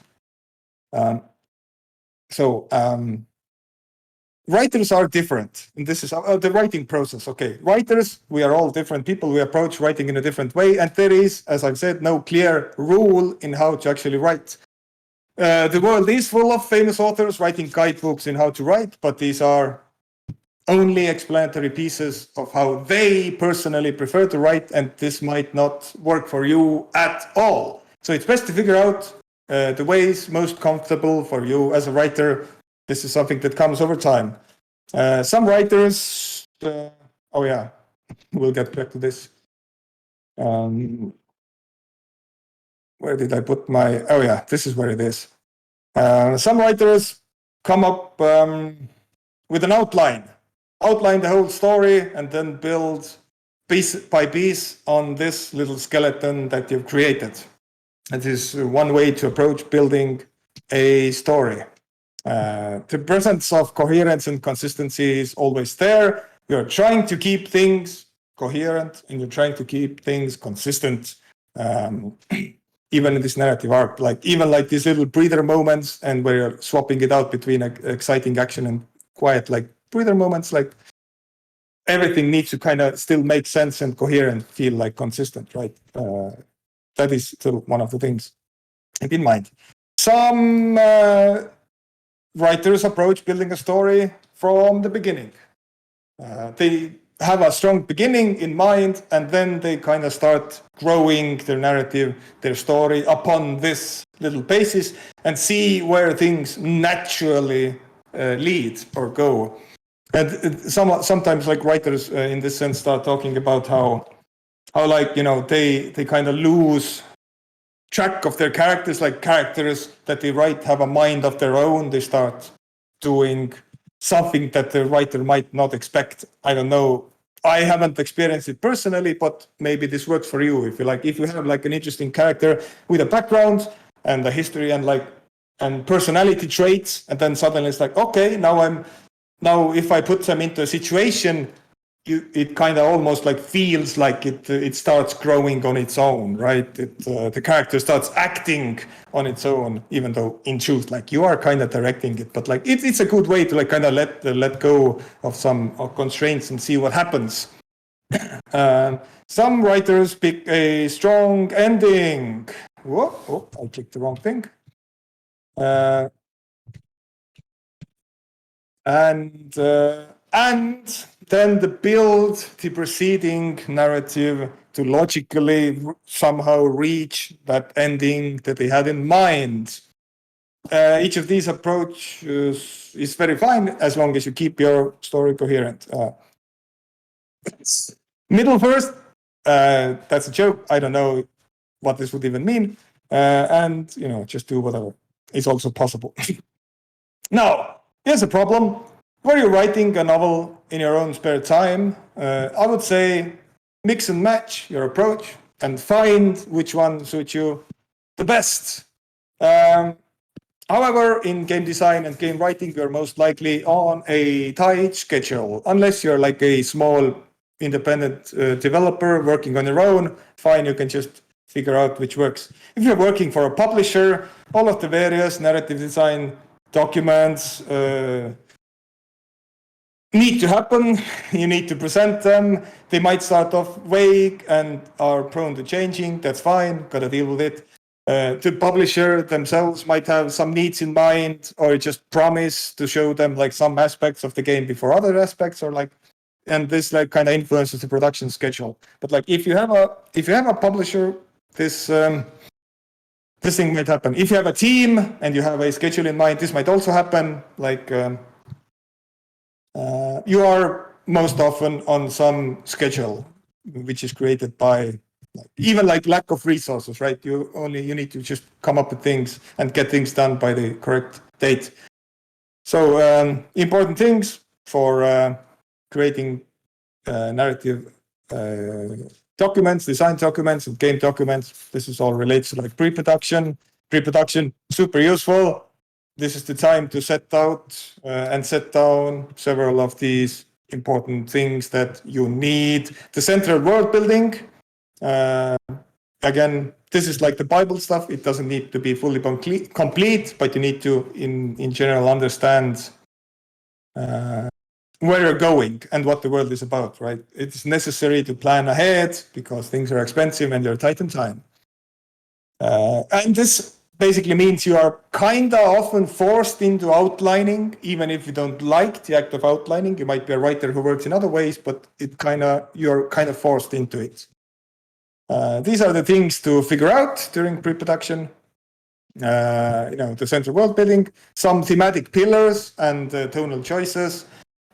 Writers are different, and this is the writing process. Okay, writers, we are all different people, we approach writing in a different way, and there is, as I've said, no clear rule in how to actually write. The world is full of famous authors writing guidebooks in how to write, but these are only explanatory pieces of how they personally prefer to write, and this might not work for you at all. So it's best to figure out the ways most comfortable for you as a writer. This is something that comes over time. Some writers, oh yeah, we'll get back to this. Where did I put my, oh yeah, this is where it is. Some writers come up with an outline the whole story, and then build piece by piece on this little skeleton that you've created. That is one way to approach building a story. The presence of coherence and consistency is always there. You're trying to keep things coherent and you're trying to keep things consistent, even in this narrative arc. Like even like these little breather moments, and where you're swapping it out between exciting action and quiet like breather moments, like everything needs to kind of still make sense and coherent, feel like consistent, right? That is still one of the things to keep in mind. Some writers approach building a story from the beginning. They have a strong beginning in mind, and then they kind of start growing their narrative, their story upon this little basis, and see where things naturally lead or go. And sometimes like writers in this sense start talking about how like, you know, they kind of lose track of their characters, like characters that they write have a mind of their own. They start doing something that the writer might not expect. I don't know. I haven't experienced it personally, but maybe this works for you. If you have like an interesting character with a background and a history and personality traits, and then suddenly it's like, okay, now if I put them into a situation, it kind of almost like feels like it starts growing on its own, right? The character starts acting on its own, even though in truth, like you are kind of directing it. But like it's a good way to like kind of let go of some constraints and see what happens. Some writers pick a strong ending. Whoa, oh, I clicked the wrong thing. And then build the preceding narrative to logically somehow reach that ending that they had in mind. Each of these approaches is very fine as long as you keep your story coherent. Middle first, that's a joke. I don't know what this would even mean. And, just do whatever. It's also possible. Now, here's a problem. Were you writing a novel in your own spare time? I would say mix and match your approach and find which one suits you the best. However, in game design and game writing, you're most likely on a tight schedule. Unless you're like a small independent developer working on your own, fine, you can just figure out which works. If you're working for a publisher, all of the various narrative design documents need to happen. You need to present them. They might start off vague and are prone to changing. That's fine. Got to deal with it. The publisher themselves might have some needs in mind, or just promise to show them like some aspects of the game before other aspects, and this like kind of influences the production schedule. But like if you have a publisher, this thing might happen. If you have a team and you have a schedule in mind, this might also happen. Like you are most often on some schedule, which is created by even like lack of resources, right? You need to just come up with things and get things done by the correct date. So important things for creating narrative documents, design documents, and game documents. This is all related to like pre-production. Pre-production, super useful. This is the time to set out and set down several of these important things that you need. The central world building. Again, this is like the Bible stuff. It doesn't need to be fully complete, but you need to, in general, understand where you're going and what the world is about, right? It's necessary to plan ahead because things are expensive and you're tight on time. And this basically means you are kind of often forced into outlining, even if you don't like the act of outlining. You might be a writer who works in other ways, but you're kind of forced into it. These are the things to figure out during pre-production. The central world building, some thematic pillars and tonal choices.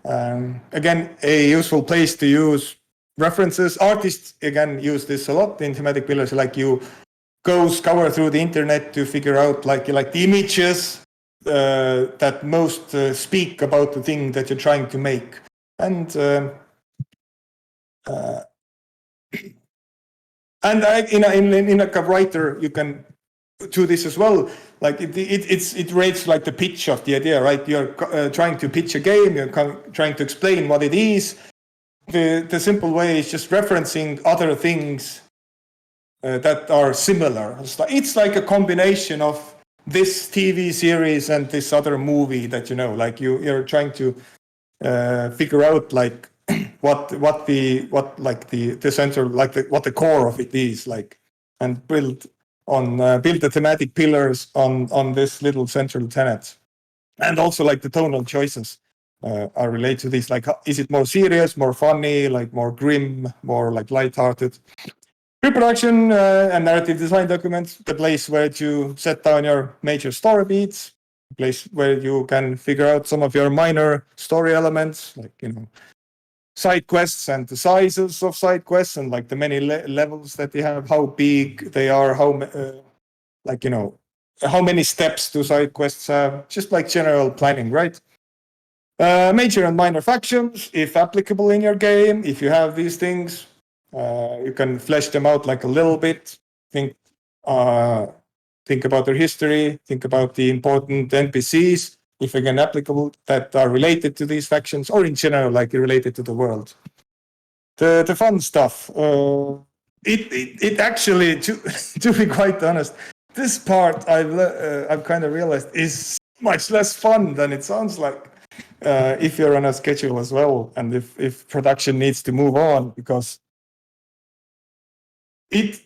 Again, a useful place to use references. Artists, again, use this a lot in thematic pillars, like you go scour through the internet to figure out like the images that most speak about the thing that you're trying to make. And in a writer, you can do this as well. Like it rates like the pitch of the idea, right? You're trying to pitch a game. You're trying to explain what it is. The simple way is just referencing other things that are similar. It's like a combination of this TV series and this other movie that like you're trying to figure out like what the center, like what the core of it is like, and build the thematic pillars on this little central tenet. And also like the tonal choices are related to this. Like, is it more serious, more funny, like more grim, more like lighthearted? Pre-production and narrative design documents, the place where you set down your major story beats, the place where you can figure out some of your minor story elements, like, side quests and the sizes of side quests and like the many levels that they have, how big they are, how many steps do side quests have, just like general planning, right? Major and minor factions, if applicable in your game, if you have these things, you can flesh them out like a little bit. Think about their history, think about the important NPCs, if again applicable, that are related to these factions, or in general, like related to the world. The fun stuff. It actually, to be quite honest, this part I've kind of realized is much less fun than it sounds like. If you're on a schedule as well, and if production needs to move on, because it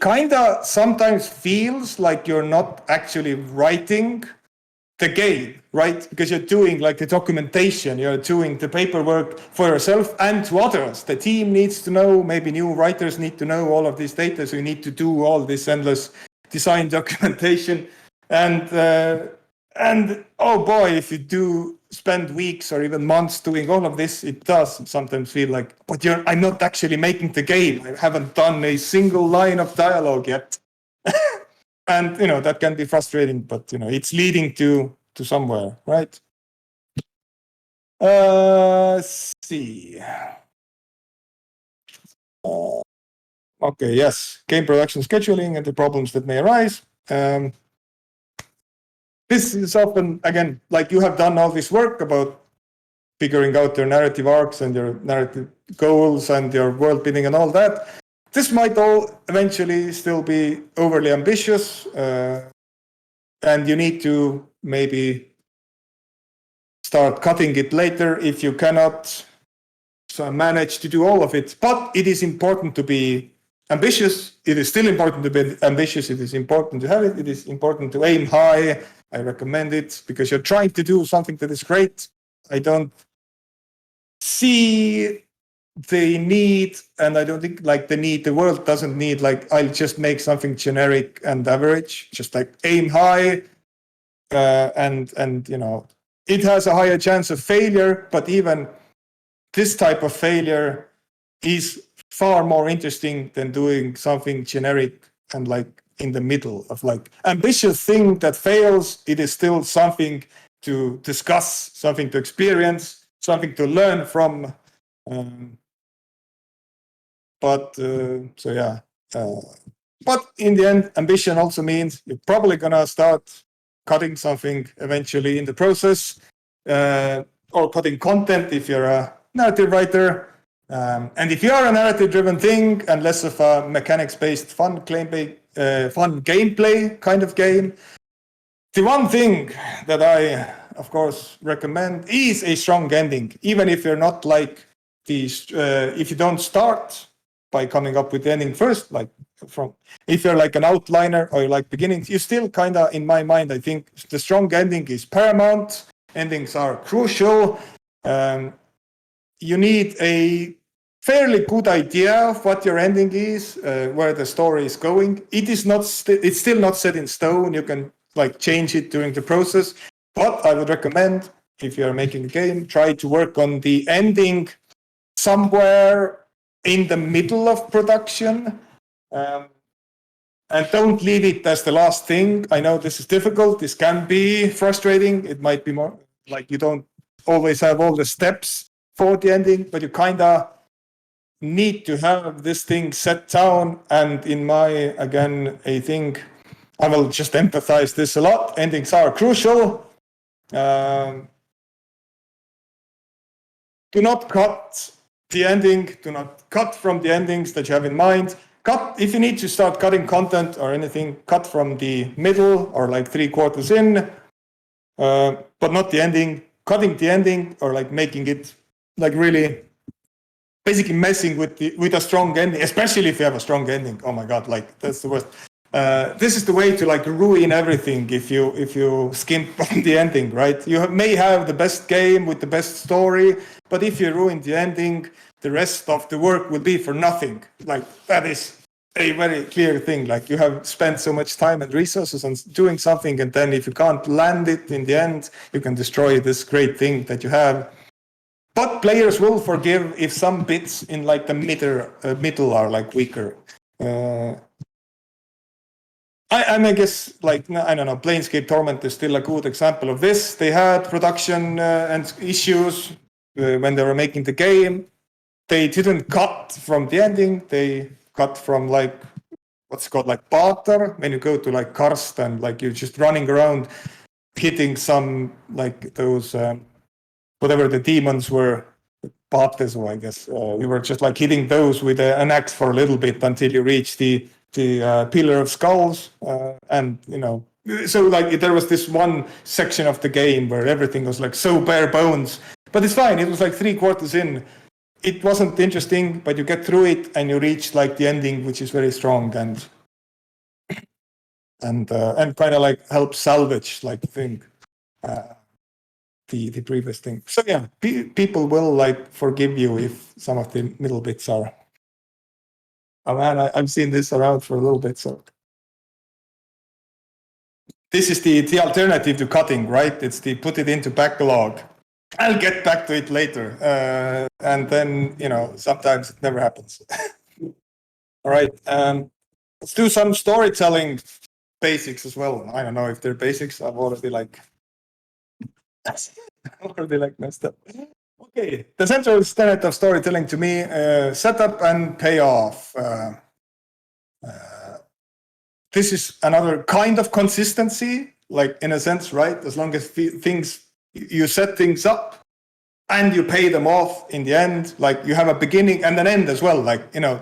kind of sometimes feels like you're not actually writing the game, right? Because you're doing like the documentation, you're doing the paperwork for yourself and to others. The team needs to know, maybe new writers need to know all of this data, so you need to do all this endless design documentation. And oh boy, if you do spend weeks or even months doing all of this, it does sometimes feel like, but I'm not actually making the game. I haven't done a single line of dialogue yet. And, that can be frustrating, but, it's leading to somewhere, right? Let's see. Okay, yes. Game production scheduling and the problems that may arise. This is often, again, like you have done all this work about figuring out your narrative arcs and your narrative goals and your world building and all that. This might all eventually still be overly ambitious, and you need to maybe start cutting it later if you cannot manage to do all of it. But it is important to be ambitious. It is still important to be ambitious. It is important to have it. It is important to aim high. I recommend it because you're trying to do something that is great. I don't see the need, and I don't think the world doesn't need I'll just make something generic and average, just aim high, and it has a higher chance of failure, but even this type of failure is far more interesting than doing something generic and in the middle of ambitious thing that fails. It is still something to discuss, something to experience, something to learn from. But in the end, ambition also means you're probably gonna start cutting something eventually in the process, or cutting content if you're a narrative writer. And if you are a narrative-driven thing and less of a mechanics-based fun gameplay kind of game, the one thing that I, of course, recommend is a strong ending. Even if you're not if you don't start by coming up with the ending first, if you're an outliner or you're beginning, you still kind of, in my mind, I think the strong ending is paramount. Endings are crucial. You need a fairly good idea of what your ending is, where the story is going. It's still not set in stone. You can change it during the process. But I would recommend, if you're making a game, try to work on the ending somewhere in the middle of production, and don't leave it as the last thing. I know this is difficult. This can be frustrating. It might be more you don't always have all the steps for the ending, but you kind of need to have this thing set down. And in my, again, I think I will just emphasize this a lot. Endings are crucial. Do not cut the ending. Do not cut from the endings that you have in mind. Cut if you need to start cutting content or anything. Cut from the middle or 3/4 in, but not the ending. Cutting the ending or making it really, basically messing with a strong ending, especially if you have a strong ending. Oh my god, that's the worst. This is the way to ruin everything if you skimp on the ending, right? You may have the best game with the best story, but if you ruin the ending, the rest of the work will be for nothing. That is a very clear thing. You have spent so much time and resources on doing something, and then if you can't land it in the end, you can destroy this great thing that you have. But players will forgive if some bits in the middle are weaker. I guess, like, I don't know, Planescape Torment is still a good example of this. They had production and issues when they were making the game. They didn't cut from the ending. They cut from, like, what's it called, like barter, when you go to like Karst and like you're just running around hitting some, like those, whatever the demons were, Bates, I guess. We were just like hitting those with an axe for a little bit until you reach the Pillar of Skulls. And, you know, so like there was this one section of the game where everything was like so bare bones. But it's fine. It was like 3/4 in. It wasn't interesting, but you get through it and you reach like the ending, which is very strong and kind of like help salvage like the thing, the previous thing. So yeah, people will like forgive you if some of the middle bits are. Oh man, I've seen this around for a little bit. So this is the alternative to cutting, right? It's the put it into backlog. I'll get back to it later. And then, you know, sometimes it never happens. All right. Let's do some storytelling basics as well. I don't know if they're basics. I've already like messed up. Okay. The central tenet of storytelling to me, setup and payoff. This is another kind of consistency, like in a sense, right? As long as you set things up and you pay them off in the end, like you have a beginning and an end as well. Like, you know,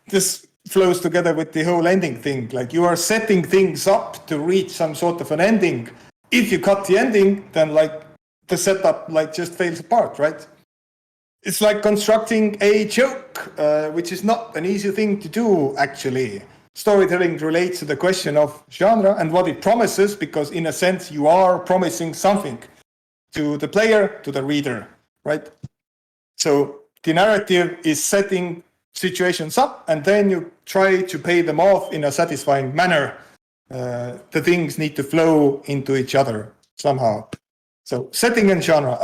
this flows together with the whole ending thing. Like you are setting things up to reach some sort of an ending. If you cut the ending, then like the setup like just fails apart, right? It's like constructing a joke, which is not an easy thing to do, actually. Storytelling relates to the question of genre and what it promises, because in a sense you are promising something to the player, to the reader, right? So the narrative is setting situations up and then you try to pay them off in a satisfying manner. The things need to flow into each other somehow. So setting and genre.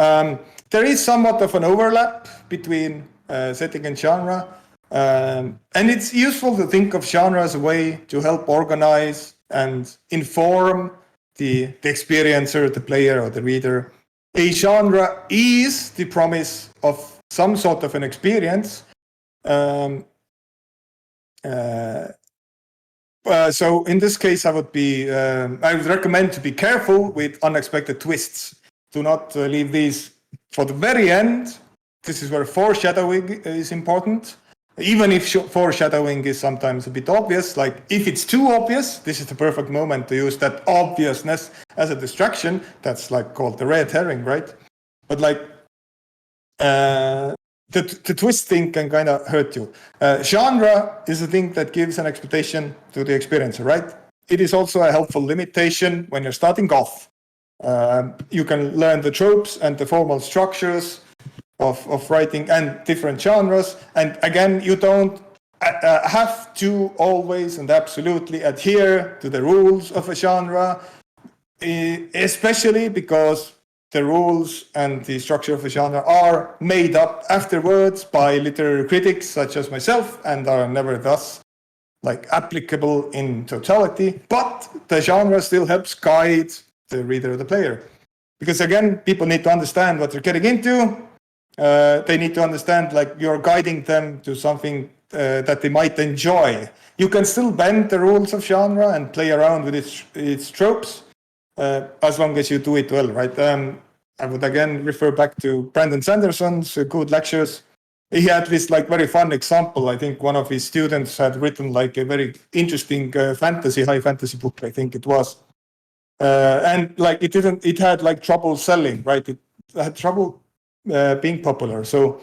There is somewhat of an overlap between setting and genre. And it's useful to think of genre as a way to help organize and inform the experiencer, the player or the reader. A genre is the promise of some sort of an experience. So in this case, I would recommend to be careful with unexpected twists. Do not leave these for the very end. This is where foreshadowing is important. Even if foreshadowing is sometimes a bit obvious, like if it's too obvious, this is the perfect moment to use that obviousness as a distraction. That's like called the red herring, right? But like the twist thing can kind of hurt you. Genre is a thing that gives an expectation to the experiencer, right? It is also a helpful limitation when you're starting off. You can learn the tropes and the formal structures of writing and different genres. And again, you don't have to always and absolutely adhere to the rules of a genre, especially because the rules and the structure of a genre are made up afterwards by literary critics such as myself and are never thus like applicable in totality. But the genre still helps guide the reader or the player. Because again, people need to understand what they're getting into. They need to understand like you're guiding them to something that they might enjoy. You can still bend the rules of genre and play around with its tropes as long as you do it well, right? I would again refer back to Brandon Sanderson's good lectures. He had this like very fun example. I think one of his students had written like a very interesting high fantasy book, I think it was. And like it had like trouble selling, right? It had trouble being popular. So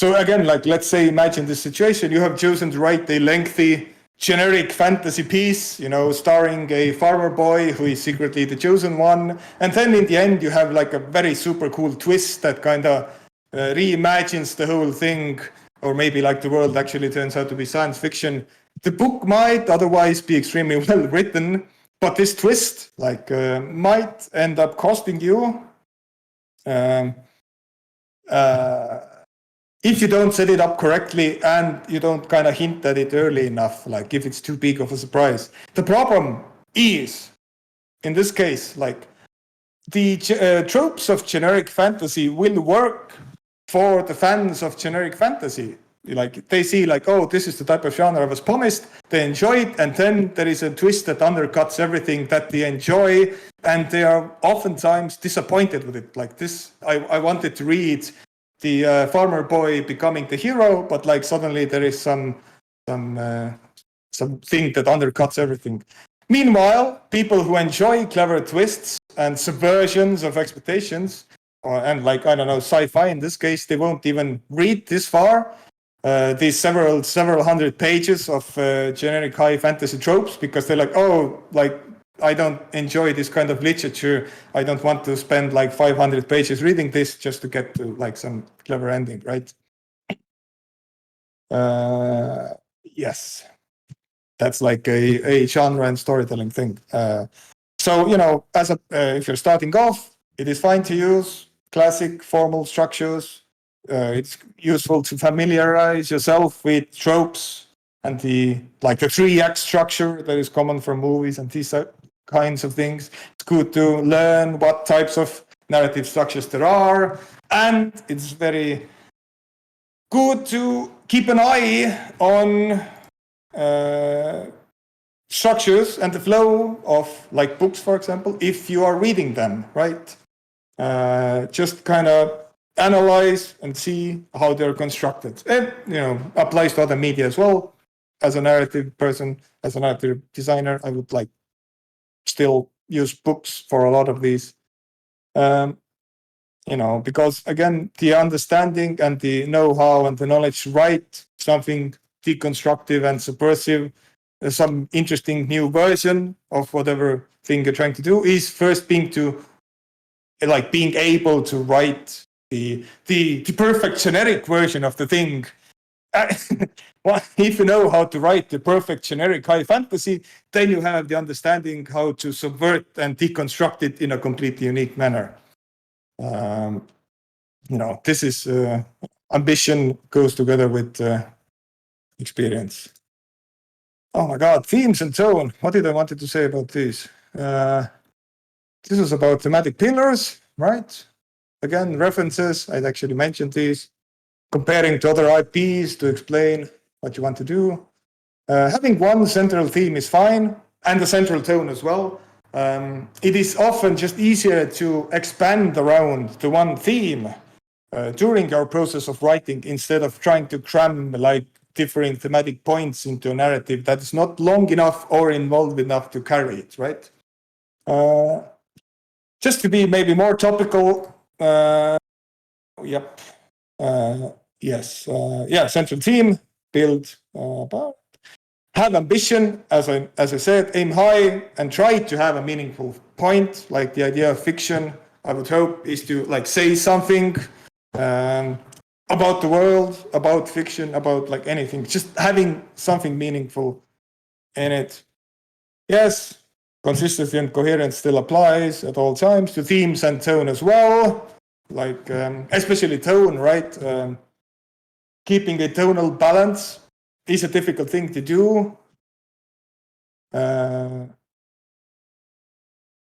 again, like let's say, imagine this situation: you have chosen to write a lengthy, generic fantasy piece, you know, starring a farmer boy who is secretly the chosen one, and then in the end, you have like a very super cool twist that kind of reimagines the whole thing, or maybe like the world actually turns out to be science fiction. The book might otherwise be extremely well written, but this twist like might end up costing you. if you don't set it up correctly and you don't kind of hint at it early enough, like if it's too big of a surprise. The problem is, in this case, like the tropes of generic fantasy will work for the fans of generic fantasy. Like they see like, oh, this is the type of genre I was promised, they enjoy it, and then there is a twist that undercuts everything that they enjoy, and they are oftentimes disappointed with it. Like this, I wanted to read the farmer boy becoming the hero, but like suddenly there is some thing that undercuts everything. Meanwhile, people who enjoy clever twists and subversions of expectations, and like, I don't know, sci-fi in this case, they won't even read this far. These several hundred pages of generic high fantasy tropes, because they're like, oh, like I don't enjoy this kind of literature. I don't want to spend like 500 pages reading this just to get to like some clever ending, right? Yes, that's like a genre and storytelling thing. So, you know, as if you're starting off, it is fine to use classic formal structures. It's useful to familiarize yourself with tropes and the 3-act structure that is common from movies and these kinds of things. It's good to learn what types of narrative structures there are, and it's very good to keep an eye on structures and the flow of like books, for example, if you are reading them, right? Just kind of analyze and see how they're constructed. It, you know, applies to other media as well. As a narrative person, as a narrative designer, I would like still use books for a lot of these. You know, because again, the understanding and the know-how and the knowledge to write something deconstructive and subversive, some interesting new version of whatever thing you're trying to do, is first being able to write the perfect generic version of the thing. Well, if you know how to write the perfect generic high fantasy, then you have the understanding how to subvert and deconstruct it in a completely unique manner. You know, this is ambition goes together with experience. Oh my God, themes and tone. What did I wanted to say about these? This is about thematic pillars, right? Again, references, I'd actually mentioned these. Comparing to other IPs to explain what you want to do. Having one central theme is fine, and a central tone as well. It is often just easier to expand around the one theme during our process of writing, instead of trying to cram like differing thematic points into a narrative that is not long enough or involved enough to carry it, right? Just to be maybe more topical, central theme, build, have ambition, as I said, aim high, and try to have a meaningful point. Like the idea of fiction, I would hope, is to like say something about the world, about fiction, about like anything, just having something meaningful in it. Yes, consistency and coherence still applies at all times to themes and tone as well. Like especially tone, right? Keeping a tonal balance is a difficult thing to do. And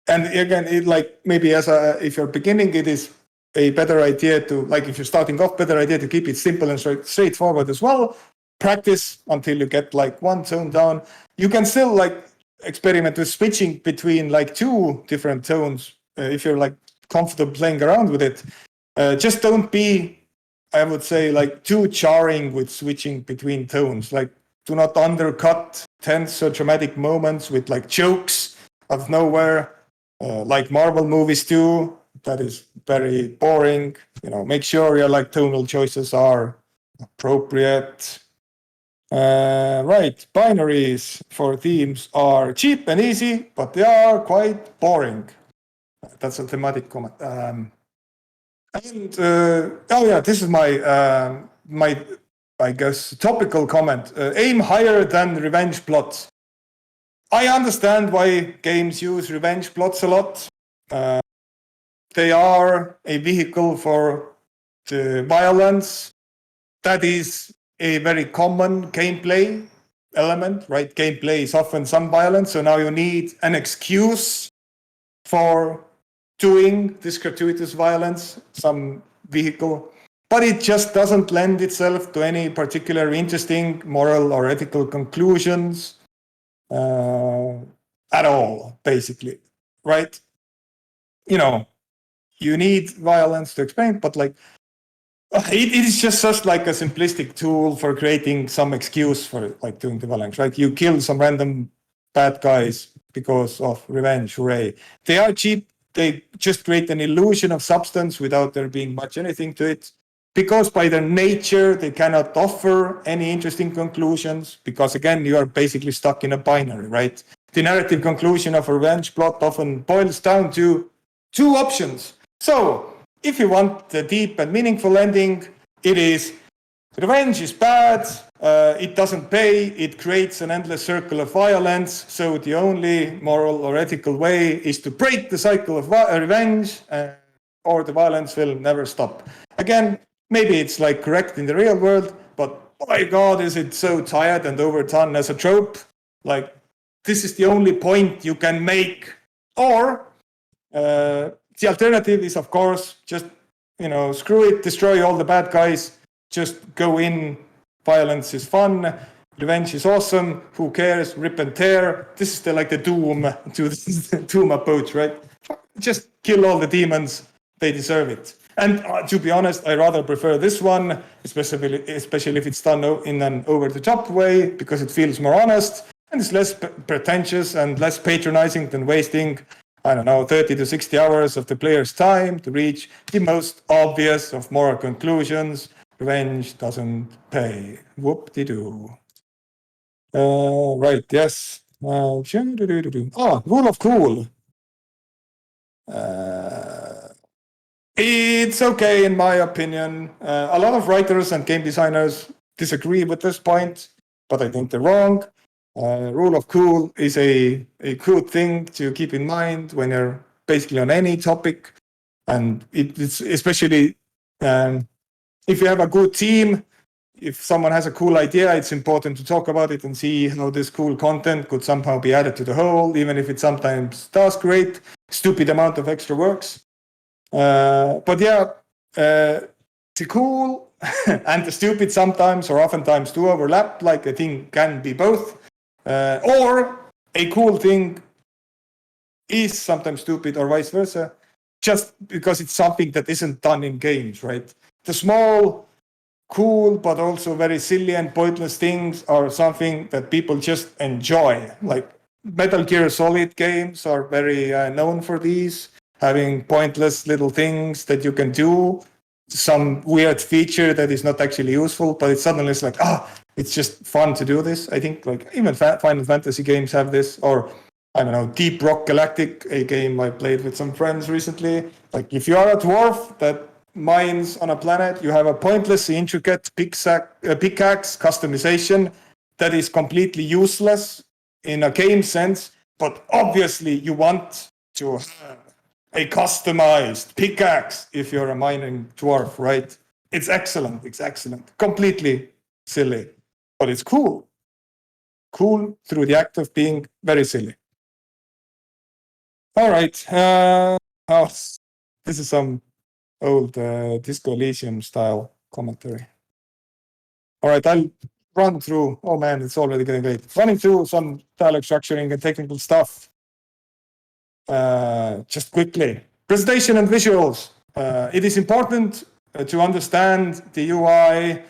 again, it like maybe if you're beginning, it is a better idea to, like if you're starting off, better idea to keep it simple and straightforward as well. Practice until you get like one tone down. You can still like experiment with switching between like two different tones if you're like comfortable playing around with it. Just don't be, I would say, like too jarring with switching between tones. Like, do not undercut tense or dramatic moments with like jokes out of nowhere, like Marvel movies do. That is very boring. You know, make sure your like tonal choices are appropriate. Right, binaries for themes are cheap and easy, but they are quite boring. That's a thematic comment. This is my I guess topical comment. Aim higher than revenge plots. I understand why games use revenge plots a lot. They are a vehicle for the violence, that is a very common gameplay element, right? Gameplay is often some violence, so now you need an excuse for doing this gratuitous violence, some vehicle, but it just doesn't lend itself to any particular interesting moral or ethical conclusions at all, basically, right? You know, you need violence to explain, but like, it is just like a simplistic tool for creating some excuse for like doing the violence, right? You kill some random bad guys because of revenge, hooray. They are cheap. They just create an illusion of substance without there being much anything to it. Because by their nature, they cannot offer any interesting conclusions. Because again, you are basically stuck in a binary, right? The narrative conclusion of a revenge plot often boils down to two options. So, if you want the deep and meaningful ending, it is revenge is bad, it doesn't pay, it creates an endless circle of violence, so the only moral or ethical way is to break the cycle of revenge, or the violence will never stop. Again, maybe it's like correct in the real world, but by God, is it so tired and overdone as a trope? Like, this is the only point you can make. Or the alternative is, of course, just, screw it, destroy all the bad guys, just go in, violence is fun, revenge is awesome, who cares, rip and tear. This is the Doom to the Doom approach, right? Just kill all the demons, they deserve it. And to be honest, I rather prefer this one, especially if it's done in an over-the-top way, because it feels more honest, and it's less pretentious and less patronizing than wasting 30 to 60 hours of the player's time to reach the most obvious of moral conclusions. Revenge doesn't pay. Whoop-de-doo. Right, yes. Rule of cool. It's okay, in my opinion. A lot of writers and game designers disagree with this point, but I think they're wrong. Rule of cool is a good thing to keep in mind when you're basically on any topic. And it's especially if you have a good team, if someone has a cool idea, it's important to talk about it and see how this cool content could somehow be added to the whole, even if it sometimes does create stupid amount of extra works. But yeah, the cool and the stupid sometimes or oftentimes do overlap, like a thing can be both. Or a cool thing is sometimes stupid or vice versa, just because it's something that isn't done in games, right? The small, cool, but also very silly and pointless things are something that people just enjoy. Like Metal Gear Solid games are very known for these, having pointless little things that you can do, some weird feature that is not actually useful, but it suddenly is like, it's just fun to do this. I think like even Final Fantasy games have this, or Deep Rock Galactic, a game I played with some friends recently. Like if you are a dwarf that mines on a planet, you have a pointlessly intricate pickaxe customization that is completely useless in a game sense, but obviously you want to have a customized pickaxe if you're a mining dwarf, right? It's excellent. It's excellent. Completely silly, but it's cool. Cool through the act of being very silly. All right. This is some old Disco Elysium style commentary. All right, I'll run through. Oh man, it's already getting late. Running through some dialogue structuring and technical stuff. Just quickly. Presentation and visuals. It is important to understand the UI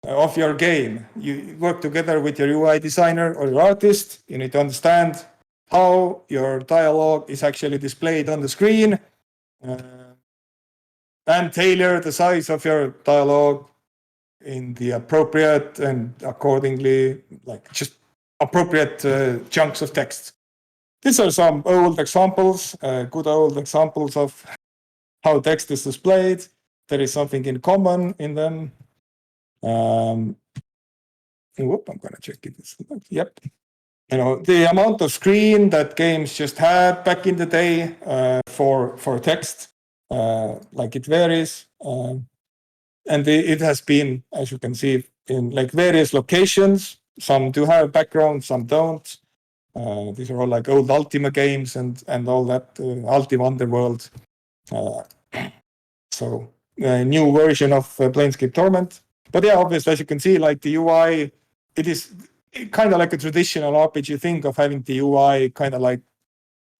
of your game. You work together with your UI designer or your artist. You need to understand how your dialogue is actually displayed on the screen and tailor the size of your dialogue in the appropriate and accordingly, like just appropriate chunks of text. These are some old examples, good old examples of how text is displayed. There is something in common in them. I'm gonna check it. Yep. The amount of screen that games just had back in the day for text, like it varies. And it has been, as you can see, in like various locations. Some do have background, some don't. These are all like old Ultima games and all that, Ultima Underworld. So a new version of Planescape Torment. But yeah, obviously, as you can see, like the UI, it is kind of like a traditional RPG thing of having the UI kind of like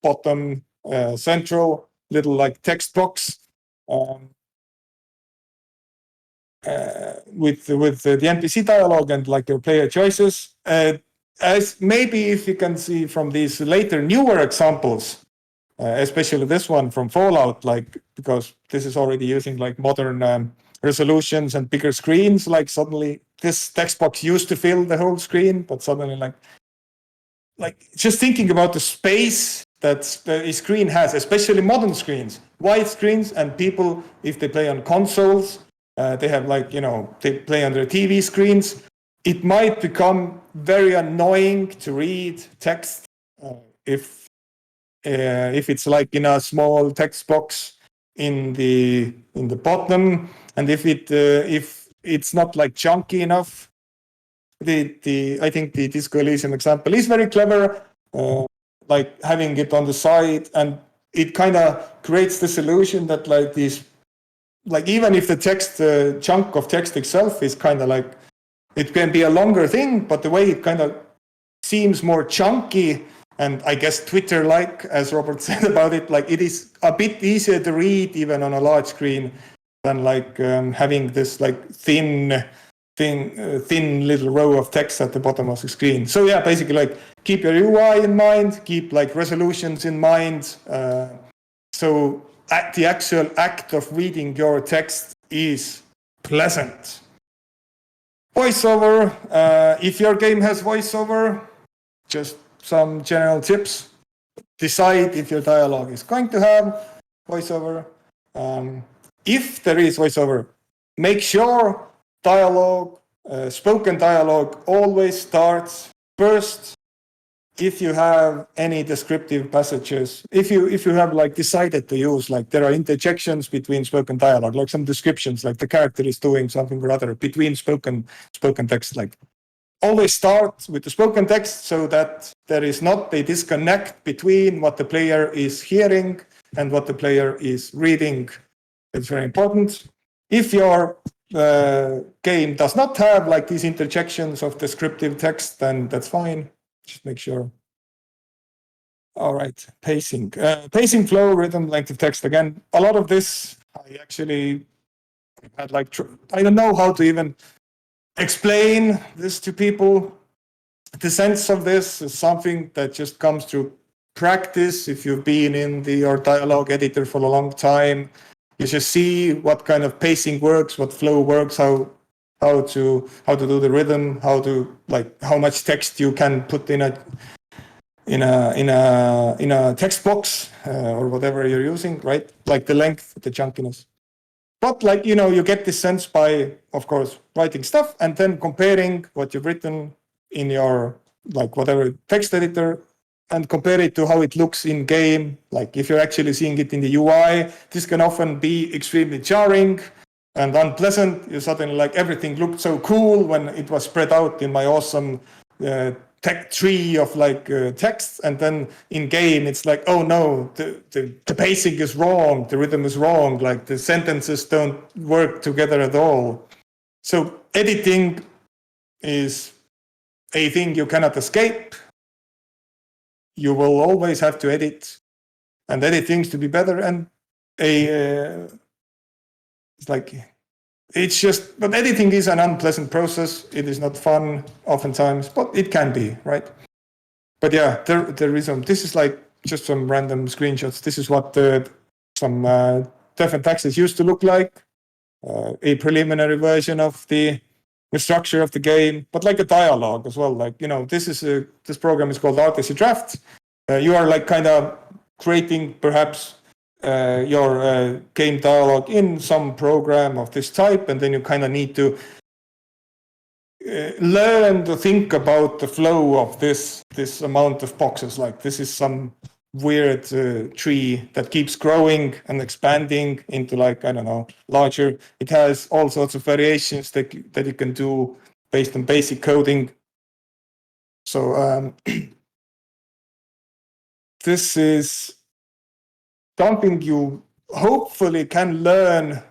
bottom central little like text box with the NPC dialogue and like your player choices. As maybe if you can see from these later newer examples, especially this one from Fallout, like because this is already using like modern resolutions and bigger screens, like suddenly this text box used to fill the whole screen, but suddenly like just thinking about the space that the screen has, especially modern screens, wide screens, and people, if they play on consoles, they have like, they play on their TV screens. It might become very annoying to read text if it's like in a small text box in the bottom, and if it's not like chunky enough. I think the Disco Elysium example is very clever, like having it on the side, and it kind of creates this illusion that like these, like even if the text chunk of text itself is kind of like, it can be a longer thing, but the way it kind of seems more chunky, and I guess Twitter-like, as Robert said about it, like it is a bit easier to read even on a large screen than like having this like thin little row of text at the bottom of the screen. So yeah, basically like keep your UI in mind, keep like resolutions in mind. So the actual act of reading your text is pleasant. Voiceover, if your game has voiceover, just some general tips. Decide if your dialogue is going to have voiceover. If there is voiceover, make sure dialogue, spoken dialogue always starts first. If you have any descriptive passages, if you have like decided to use, like there are interjections between spoken dialogue, like some descriptions, like the character is doing something or other between spoken text, like always start with the spoken text so that there is not a disconnect between what the player is hearing and what the player is reading. It's very important. If your game does not have like these interjections of descriptive text, then that's fine. Just make sure. All right, pacing. Pacing, flow, rhythm, length of text. Again, a lot of this, I actually had like, I don't know how to even explain this to people. The sense of this is something that just comes through practice. If you've been in your dialogue editor for a long time, you just see what kind of pacing works, what flow works, how to do the rhythm, how much text you can put in a text box or whatever you're using, right? Like the length, the chunkiness. But like, you get this sense by, of course, writing stuff and then comparing what you've written in your like whatever text editor and compare it to how it looks in game. Like if you're actually seeing it in the UI, this can often be extremely jarring and unpleasant. You suddenly like everything looked so cool when it was spread out in my awesome tech tree of like text, and then in game it's like, oh no, the pacing is wrong, the rhythm is wrong, like the sentences don't work together at all. So editing is a thing you cannot escape. You will always have to edit and edit things to be better, and but editing is an unpleasant process. It is not fun oftentimes, but it can be, right? But yeah, there is this is like just some random screenshots. This is what some different taxes used to look like, a preliminary version of the structure of the game, but like a dialogue as well. Like, this program is called Artist Draft. You are like kind of creating perhaps your game dialogue in some program of this type, and then you kind of need to learn to think about the flow of this amount of boxes. Like this is some weird tree that keeps growing and expanding into like, I don't know, larger. It has all sorts of variations that you can do based on basic coding. So this is something you hopefully can learn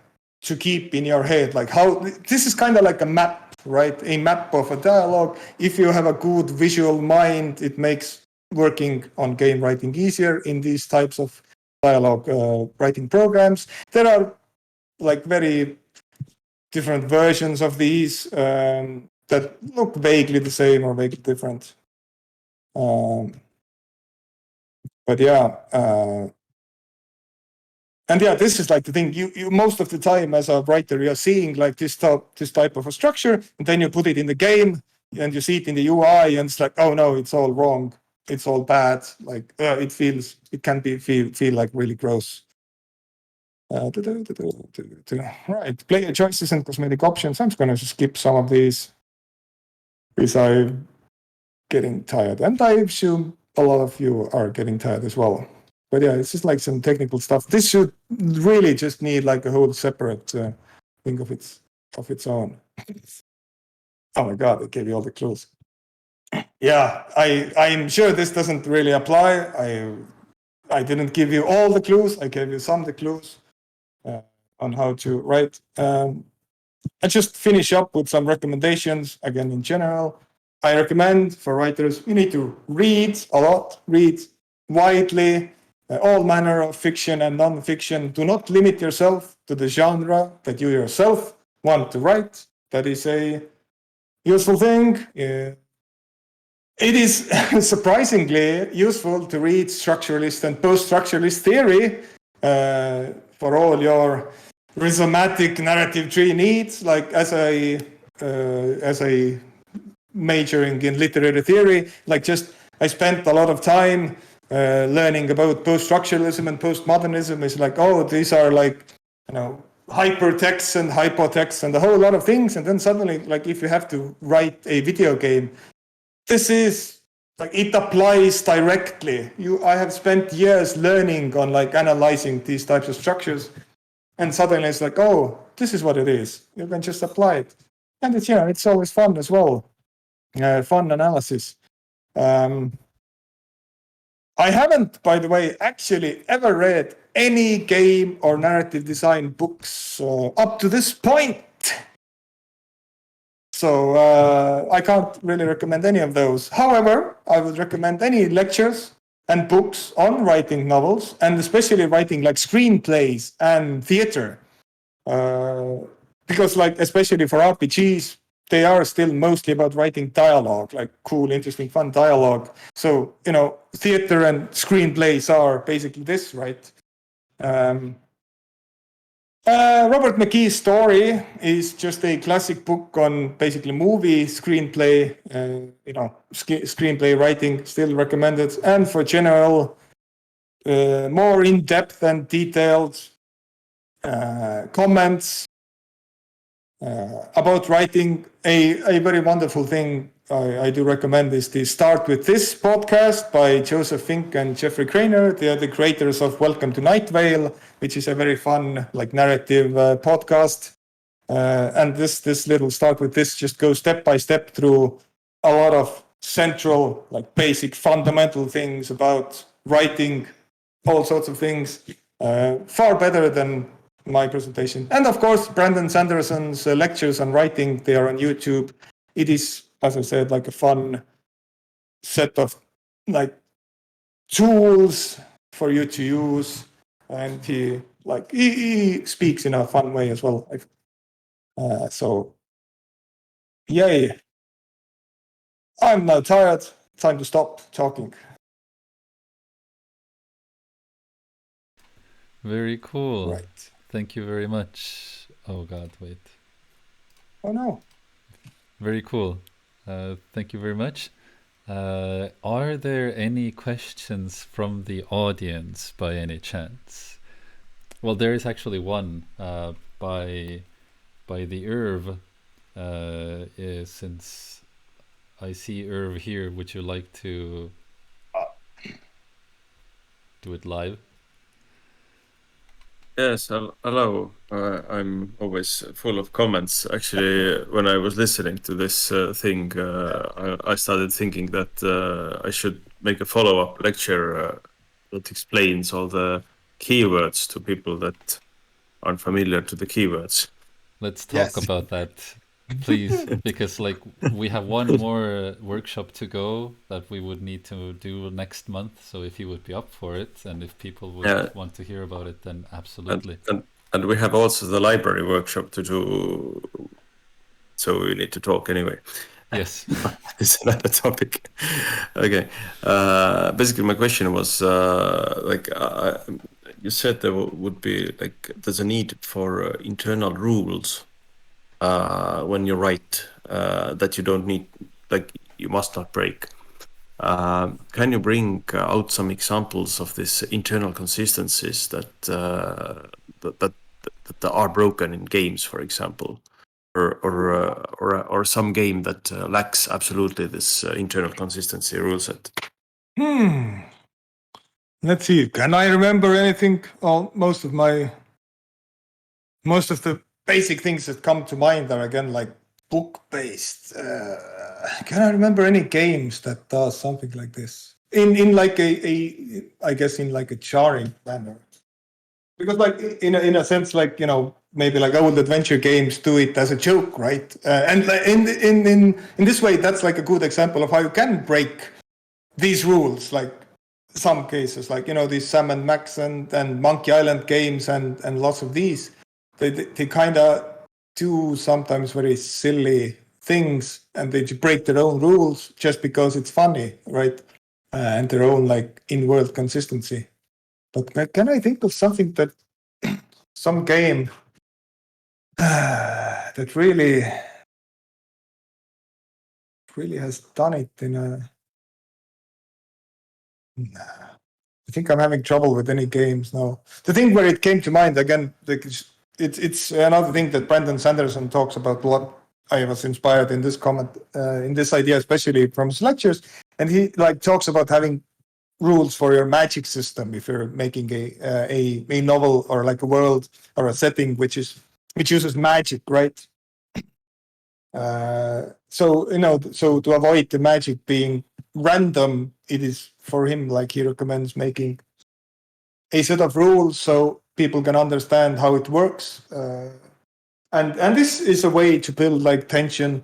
to keep in your head. Like how this is kind of like a map, right? A map of a dialogue. If you have a good visual mind, it makes working on game writing easier in these types of dialogue writing programs. There are like very different versions of these that look vaguely the same or vaguely different. But yeah, and yeah, this is like the thing. You most of the time as a writer, you're seeing like this type of a structure, and then you put it in the game, and you see it in the UI, and it's like, oh no, it's all wrong, it's all bad. Like it can feel like really gross. Right, player choices and cosmetic options. I'm just gonna skip some of these because I'm getting tired, and I assume a lot of you are getting tired as well. But yeah, it's just like some technical stuff. This should really just need like a whole separate thing of its own. Oh my god, it gave you all the clues. Yeah, I'm sure this doesn't really apply. I didn't give you all the clues. I gave you some of the clues on how to write. I just finish up with some recommendations again in general. I recommend for writers, you need to read a lot, read widely, all manner of fiction and non-fiction. Do not limit yourself to the genre that you yourself want to write. That is a useful thing. It is surprisingly useful to read structuralist and post-structuralist theory for all your rhizomatic narrative tree needs. Like as a majoring in literary theory, like just I spent a lot of time learning about post-structuralism and postmodernism. Is like, oh, these are like, you know, hypertext and hypotext and a whole lot of things. And then suddenly, like if you have to write a video game, this is like it applies directly. I have spent years learning on like analyzing these types of structures, and suddenly it's like, oh, this is what it is. You can just apply it, and it's always fun as well. Fun analysis. I haven't, by the way, actually ever read any game or narrative design books up to this point. So I can't really recommend any of those. However, I would recommend any lectures and books on writing novels, and especially writing like screenplays and theater. Because like, especially for RPGs, they are still mostly about writing dialogue, like cool, interesting, fun dialogue. So, you know, theater and screenplays are basically this, right? Robert McKee's Story is just a classic book on basically movie screenplay, screenplay writing, still recommended. And for general, more in-depth and detailed comments about writing, a very wonderful thing I do recommend is the Start With This podcast by Joseph Fink and Jeffrey Craner. They are the creators of Welcome to Night Vale, which is a very fun like narrative podcast. And this little Start With This just goes step by step through a lot of central, like basic fundamental things about writing, all sorts of things, far better than my presentation. And of course, Brandon Sanderson's lectures on writing, they are on YouTube. It is, as I said, like a fun set of like tools for you to use. And he speaks in a fun way as well. So yay. I'm now tired. Time to stop talking. Very cool. Right. Thank you very much. Oh God, wait. Oh no. Very cool. Thank you very much. Are there any questions from the audience by any chance? Well, there is actually one by the Irv. Since I see Irv here, would you like to do it live. Yes, hello. I'm always full of comments. Actually, when I was listening to this thing, I started thinking that I should make a follow-up lecture that explains all the keywords to people that aren't familiar to the keywords. Let's talk Yes. about that, please, because like we have one more workshop to go that we would need to do next month. So if you would be up for it, and if people would want to hear about it, then absolutely. And we have also the library workshop to do, so we need to talk anyway. Yes. It's another topic. Okay. Basically, my question was you said there would be there's a need for internal rules when you write that you don't need, you must not break. Can you bring out some examples of these internal consistencies that are broken in games, for example, or some game that lacks absolutely this internal consistency rule set? Let's see. Can I remember anything? Well, most of the basic things that come to mind are again like book-based. Can I remember any games that does something like this in like I guess in like a jarring manner? Because like in a sense, like, you know, maybe like old adventure games do it as a joke, right? And in this way, that's like a good example of how you can break these rules. Like some cases, like, you know, these Sam and Max and Monkey Island games and lots of these, they kind of do sometimes very silly things, and they break their own rules just because it's funny, right? And their own like in-world consistency. But can I think of something that some game that really has done it in a? Nah. I think I'm having trouble with any games now. The thing where it came to mind again, it's another thing that Brandon Sanderson talks about. What I was inspired in this comment, in this idea, especially from his lectures, and he like talks about having rules for your magic system if you're making a novel or like a world or a setting which uses magic, right? So, you know, so to avoid the magic being random, it is for him, like, he recommends making a set of rules so people can understand how it works, and this is a way to build like tension.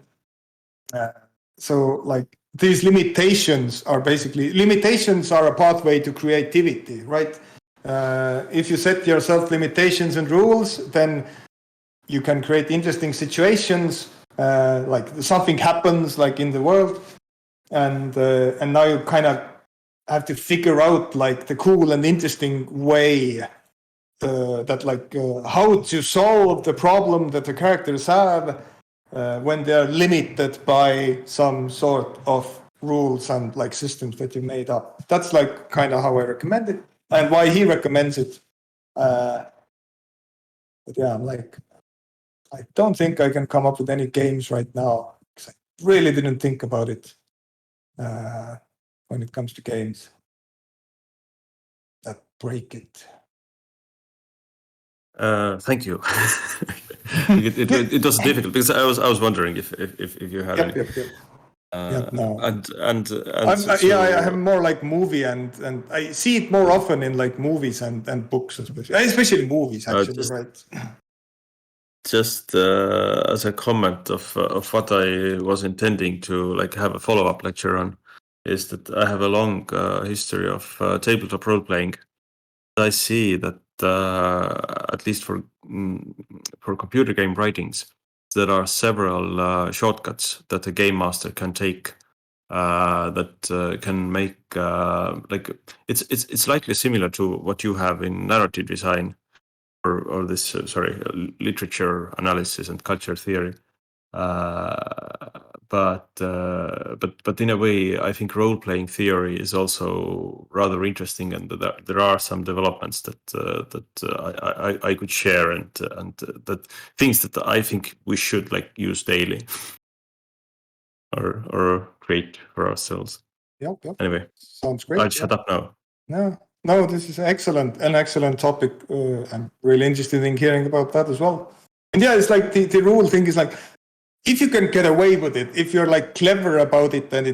So like these limitations are a pathway to creativity, right? If you set yourself limitations and rules, then you can create interesting situations. Like something happens like in the world, and now you kind of have to figure out like the cool and interesting way how to solve the problem that the characters have when they're limited by some sort of rules and like systems that you made up. That's like kind of how I recommend it and why he recommends it. But yeah, I'm like, I don't think I can come up with any games right now because I really didn't think about it when it comes to games that break it. Thank you. It was difficult because I was wondering if you had any. No. I I have more like movie and I see it more often in like movies and books, especially movies actually, right? Just as a comment of what I was intending to like have a follow-up lecture on, is that I have a long history of tabletop role-playing. I see that at least for computer game writings, there are several shortcuts that a game master can take that can make it's likely similar to what you have in narrative design or this literature analysis and culture theory. But in a way, I think role-playing theory is also rather interesting, and there are some developments that I could share, and that things that I think we should like use daily or create for ourselves. Yep. Anyway, Sounds great. I'll shut up now. No, No, this is an excellent topic. I'm really interested in hearing about that as well. And yeah, it's like the rule thing is like, if you can get away with it, if you're like clever about it, then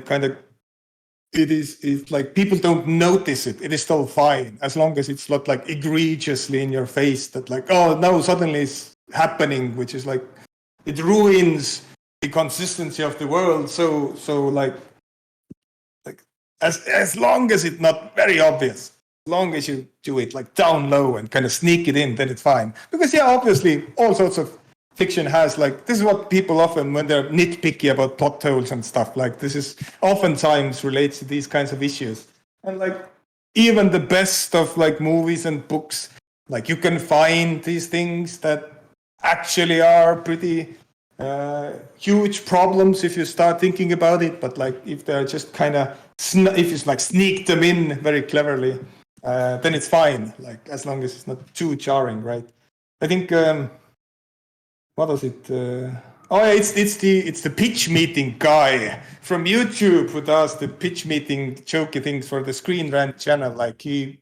it's like people don't notice it. It is still fine as long as it's not like egregiously in your face that like, oh no, suddenly it's happening, which is like, it ruins the consistency of the world. So like as long as it's not very obvious, as long as you do it like down low and kind of sneak it in, then it's fine. Because yeah, obviously all sorts of fiction has like, this is what people often, when they're nitpicky about plot holes and stuff, like this is oftentimes relates to these kinds of issues. And like even the best of like movies and books, like you can find these things that actually are pretty huge problems if you start thinking about it. But like if they're just kind of, if you like sneak them in very cleverly, then it's fine. Like as long as it's not too jarring, right? I think what was it? Oh yeah, it's the pitch meeting guy from YouTube who does the pitch meeting jokey things for the Screen Rant channel. Like he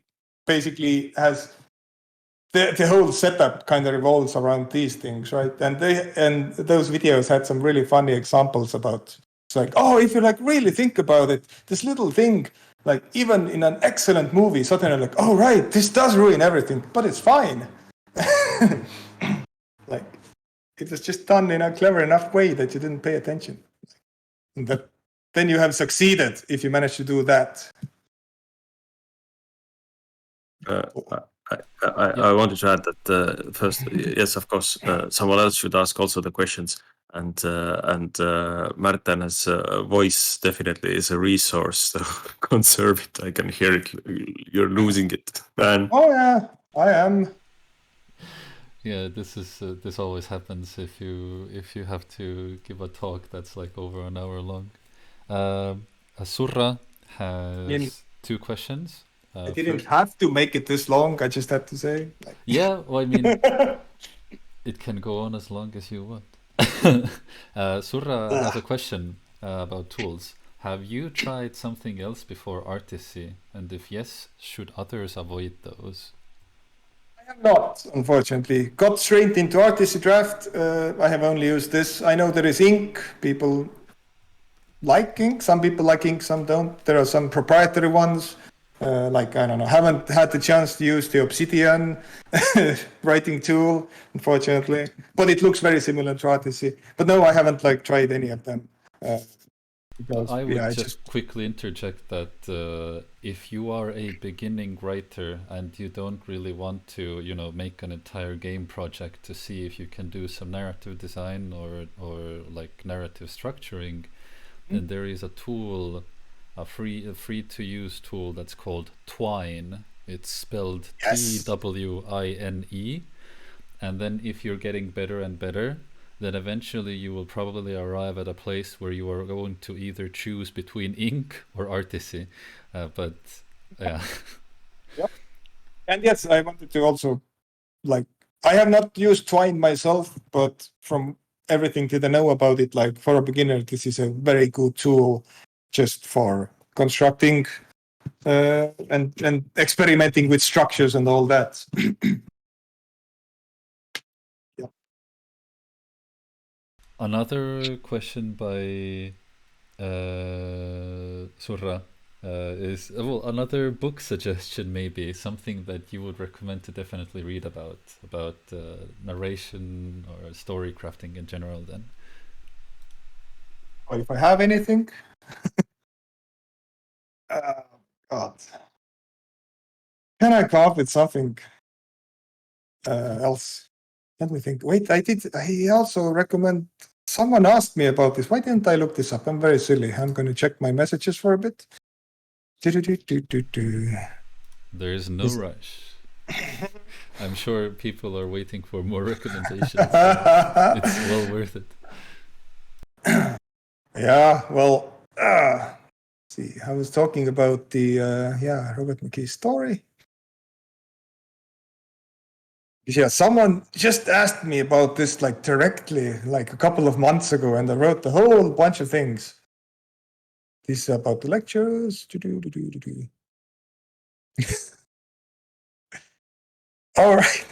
basically has the whole setup kind of revolves around these things, right? And those videos had some really funny examples about, it's like, oh, if you like really think about it, this little thing, like even in an excellent movie, suddenly like, oh right, this does ruin everything, but it's fine. Like it was just done in a clever enough way that you didn't pay attention. And that then you have succeeded if you manage to do that. I wanted to add that first, yes, of course, someone else should ask also the questions, and Märten's voice definitely is a resource. So conserve it. I can hear it. You're losing it, man. Oh yeah, I am. Yeah, this always happens if you have to give a talk that's like over an hour long. Surra has 2 questions. I didn't have to make it this long. I just had to say. Like... Yeah, well, I mean, it can go on as long as you want. Surra has a question about tools. Have you tried something else before Artisy? And if yes, should others avoid those? I have not, unfortunately. Got straight into Artisy Draft. I have only used this. I know there is ink. People like ink. Some people like ink, some don't. There are some proprietary ones. Like, I don't know, haven't had the chance to use the Obsidian writing tool, unfortunately. But it looks very similar to Artisy. But no, I haven't like tried any of them. Because, I would just quickly interject that if you are a beginning writer and you don't really want to, make an entire game project to see if you can do some narrative design or like narrative structuring, then there is a tool, a free to use tool that's called Twine. It's spelled Twine, and then if you're getting better and better, then eventually you will probably arrive at a place where you are going to either choose between ink or Artisy. But yeah. Yep. And yes, I wanted to also, like, I have not used Twine myself, but from everything that I know about it, like for a beginner, this is a very good tool just for constructing and experimenting with structures and all that. Yeah. Another question by Surra is, another book suggestion, maybe something that you would recommend to definitely read about narration or story crafting in general then. Or if I have anything. God. Can I come up with something else? Let me think. Wait, I also recommend, someone asked me about this. Why didn't I look this up? I'm very silly. I'm going to check my messages for a bit. There's no rush. I'm sure people are waiting for more recommendations. So it's well worth it. Yeah, well, see, I was talking about the Robert McKee's story. Yeah, someone just asked me about this like directly, like a couple of months ago, and I wrote a whole bunch of things. This is about the lectures. All right.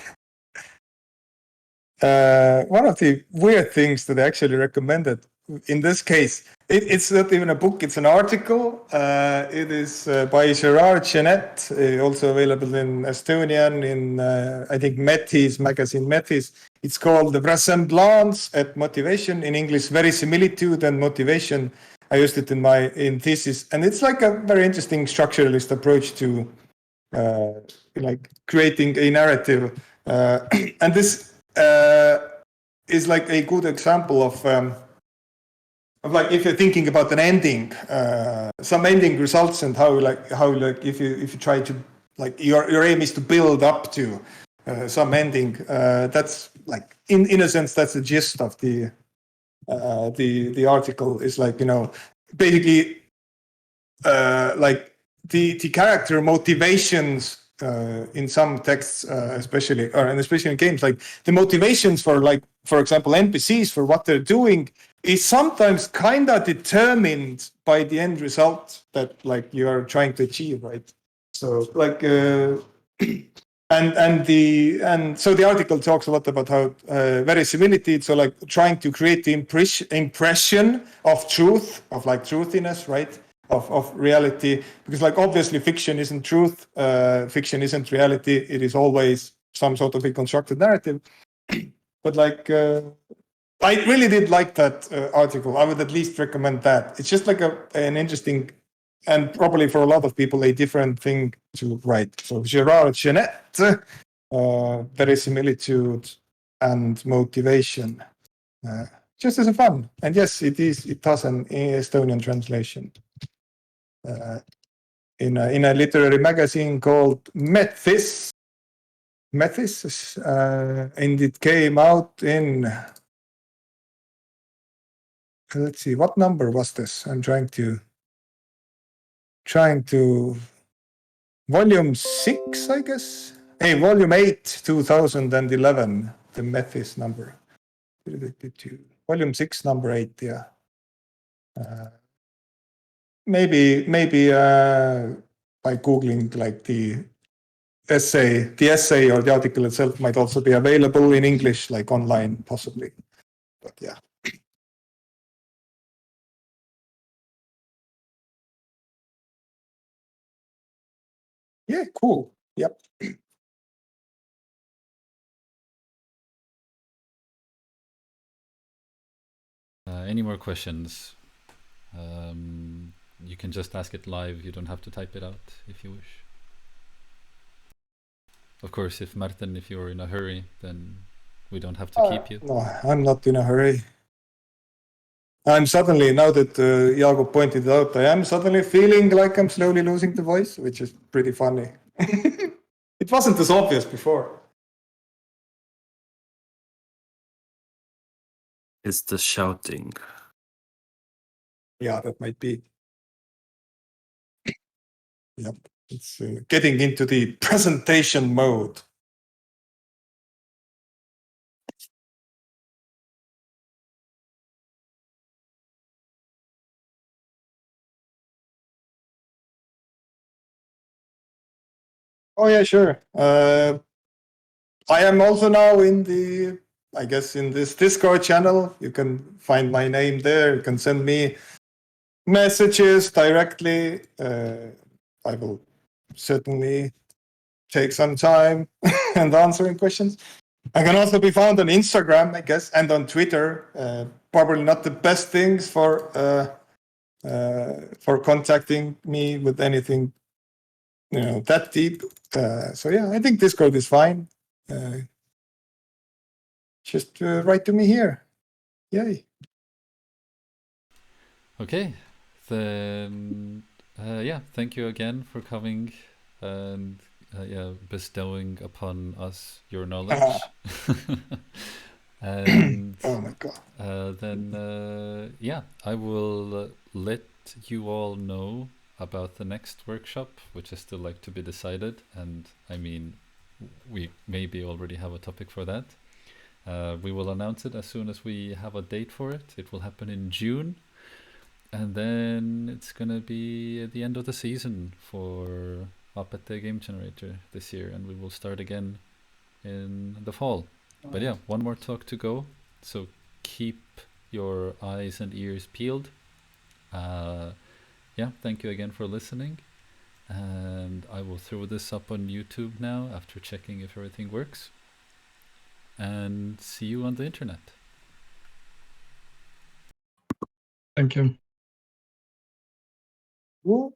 One of the weird things that I actually recommended in this case, it's not even a book, it's an article. It is by Gerard Jeanette, also available in Estonian, in I think Metis magazine Metis. It's called The Vraisemblance et Motivation, in English, Verisimilitude and Motivation. I used it in thesis, and it's like a very interesting structuralist approach to like creating a narrative. And this is like a good example of like if you're thinking about an ending, some ending results, and how if you try to, like, your aim is to build up to some ending. That's like in a sense that's the gist of the article. Is like, basically like the character motivations in some texts, especially in games, like the motivations for, like, for example, NPCs for what they're doing is sometimes kind of determined by the end result that, like, you are trying to achieve, right? So like so the article talks a lot about how verisimilitude, so like trying to create the impression of truth, of like truthiness, right? Of reality, because, like, obviously fiction isn't truth, fiction isn't reality, it is always some sort of a constructed narrative. But like I really did like that article. I would at least recommend that. It's just like an interesting, and probably for a lot of people, a different thing to write. So Gerard Jeanette, verisimilitude and motivation, just as a fun. And yes, it has an Estonian translation. In a literary magazine called Metis, and it came out in, let's see, what number was this? I'm trying to volume 6, I guess. Hey, volume 8, 2011, the Metis number. Volume 6, number 8, yeah. Maybe by Googling, like, the essay or the article itself might also be available in English, like online, possibly. But yeah. Yeah, cool. Yep. Any more questions? You can just ask it live. You don't have to type it out if you wish. Of course, if Märten, if you're in a hurry, then we don't have to keep you. No, I'm not in a hurry. I'm suddenly, now that Jakob pointed out, I am suddenly feeling like I'm slowly losing the voice, which is pretty funny. It wasn't as obvious before. It's the shouting. Yeah, that might be. Yep, it's getting into the presentation mode. Oh yeah, sure. I am also now in this Discord channel. You can find my name there. You can send me messages directly. I will certainly take some time and answering questions. I can also be found on Instagram, I guess, and on Twitter. Probably not the best things for contacting me with anything, that deep. So yeah, I think Discord is fine. Just write to me here. Yay. Okay, then yeah, thank you again for coming and bestowing upon us your knowledge. And oh my god. then yeah, I will let you all know about the next workshop, which is still like to be decided, and I mean, we maybe already have a topic for that. We will announce it as soon as we have a date for it. It will happen in June, and then it's gonna be at the end of the season for Up at the Game Generator this year, and we will start again in the fall. But yeah, one more talk to go. So keep your eyes and ears peeled. Yeah, thank you again for listening. And I will throw this up on YouTube now after checking if everything works. And see you on the internet. Thank you. Woo.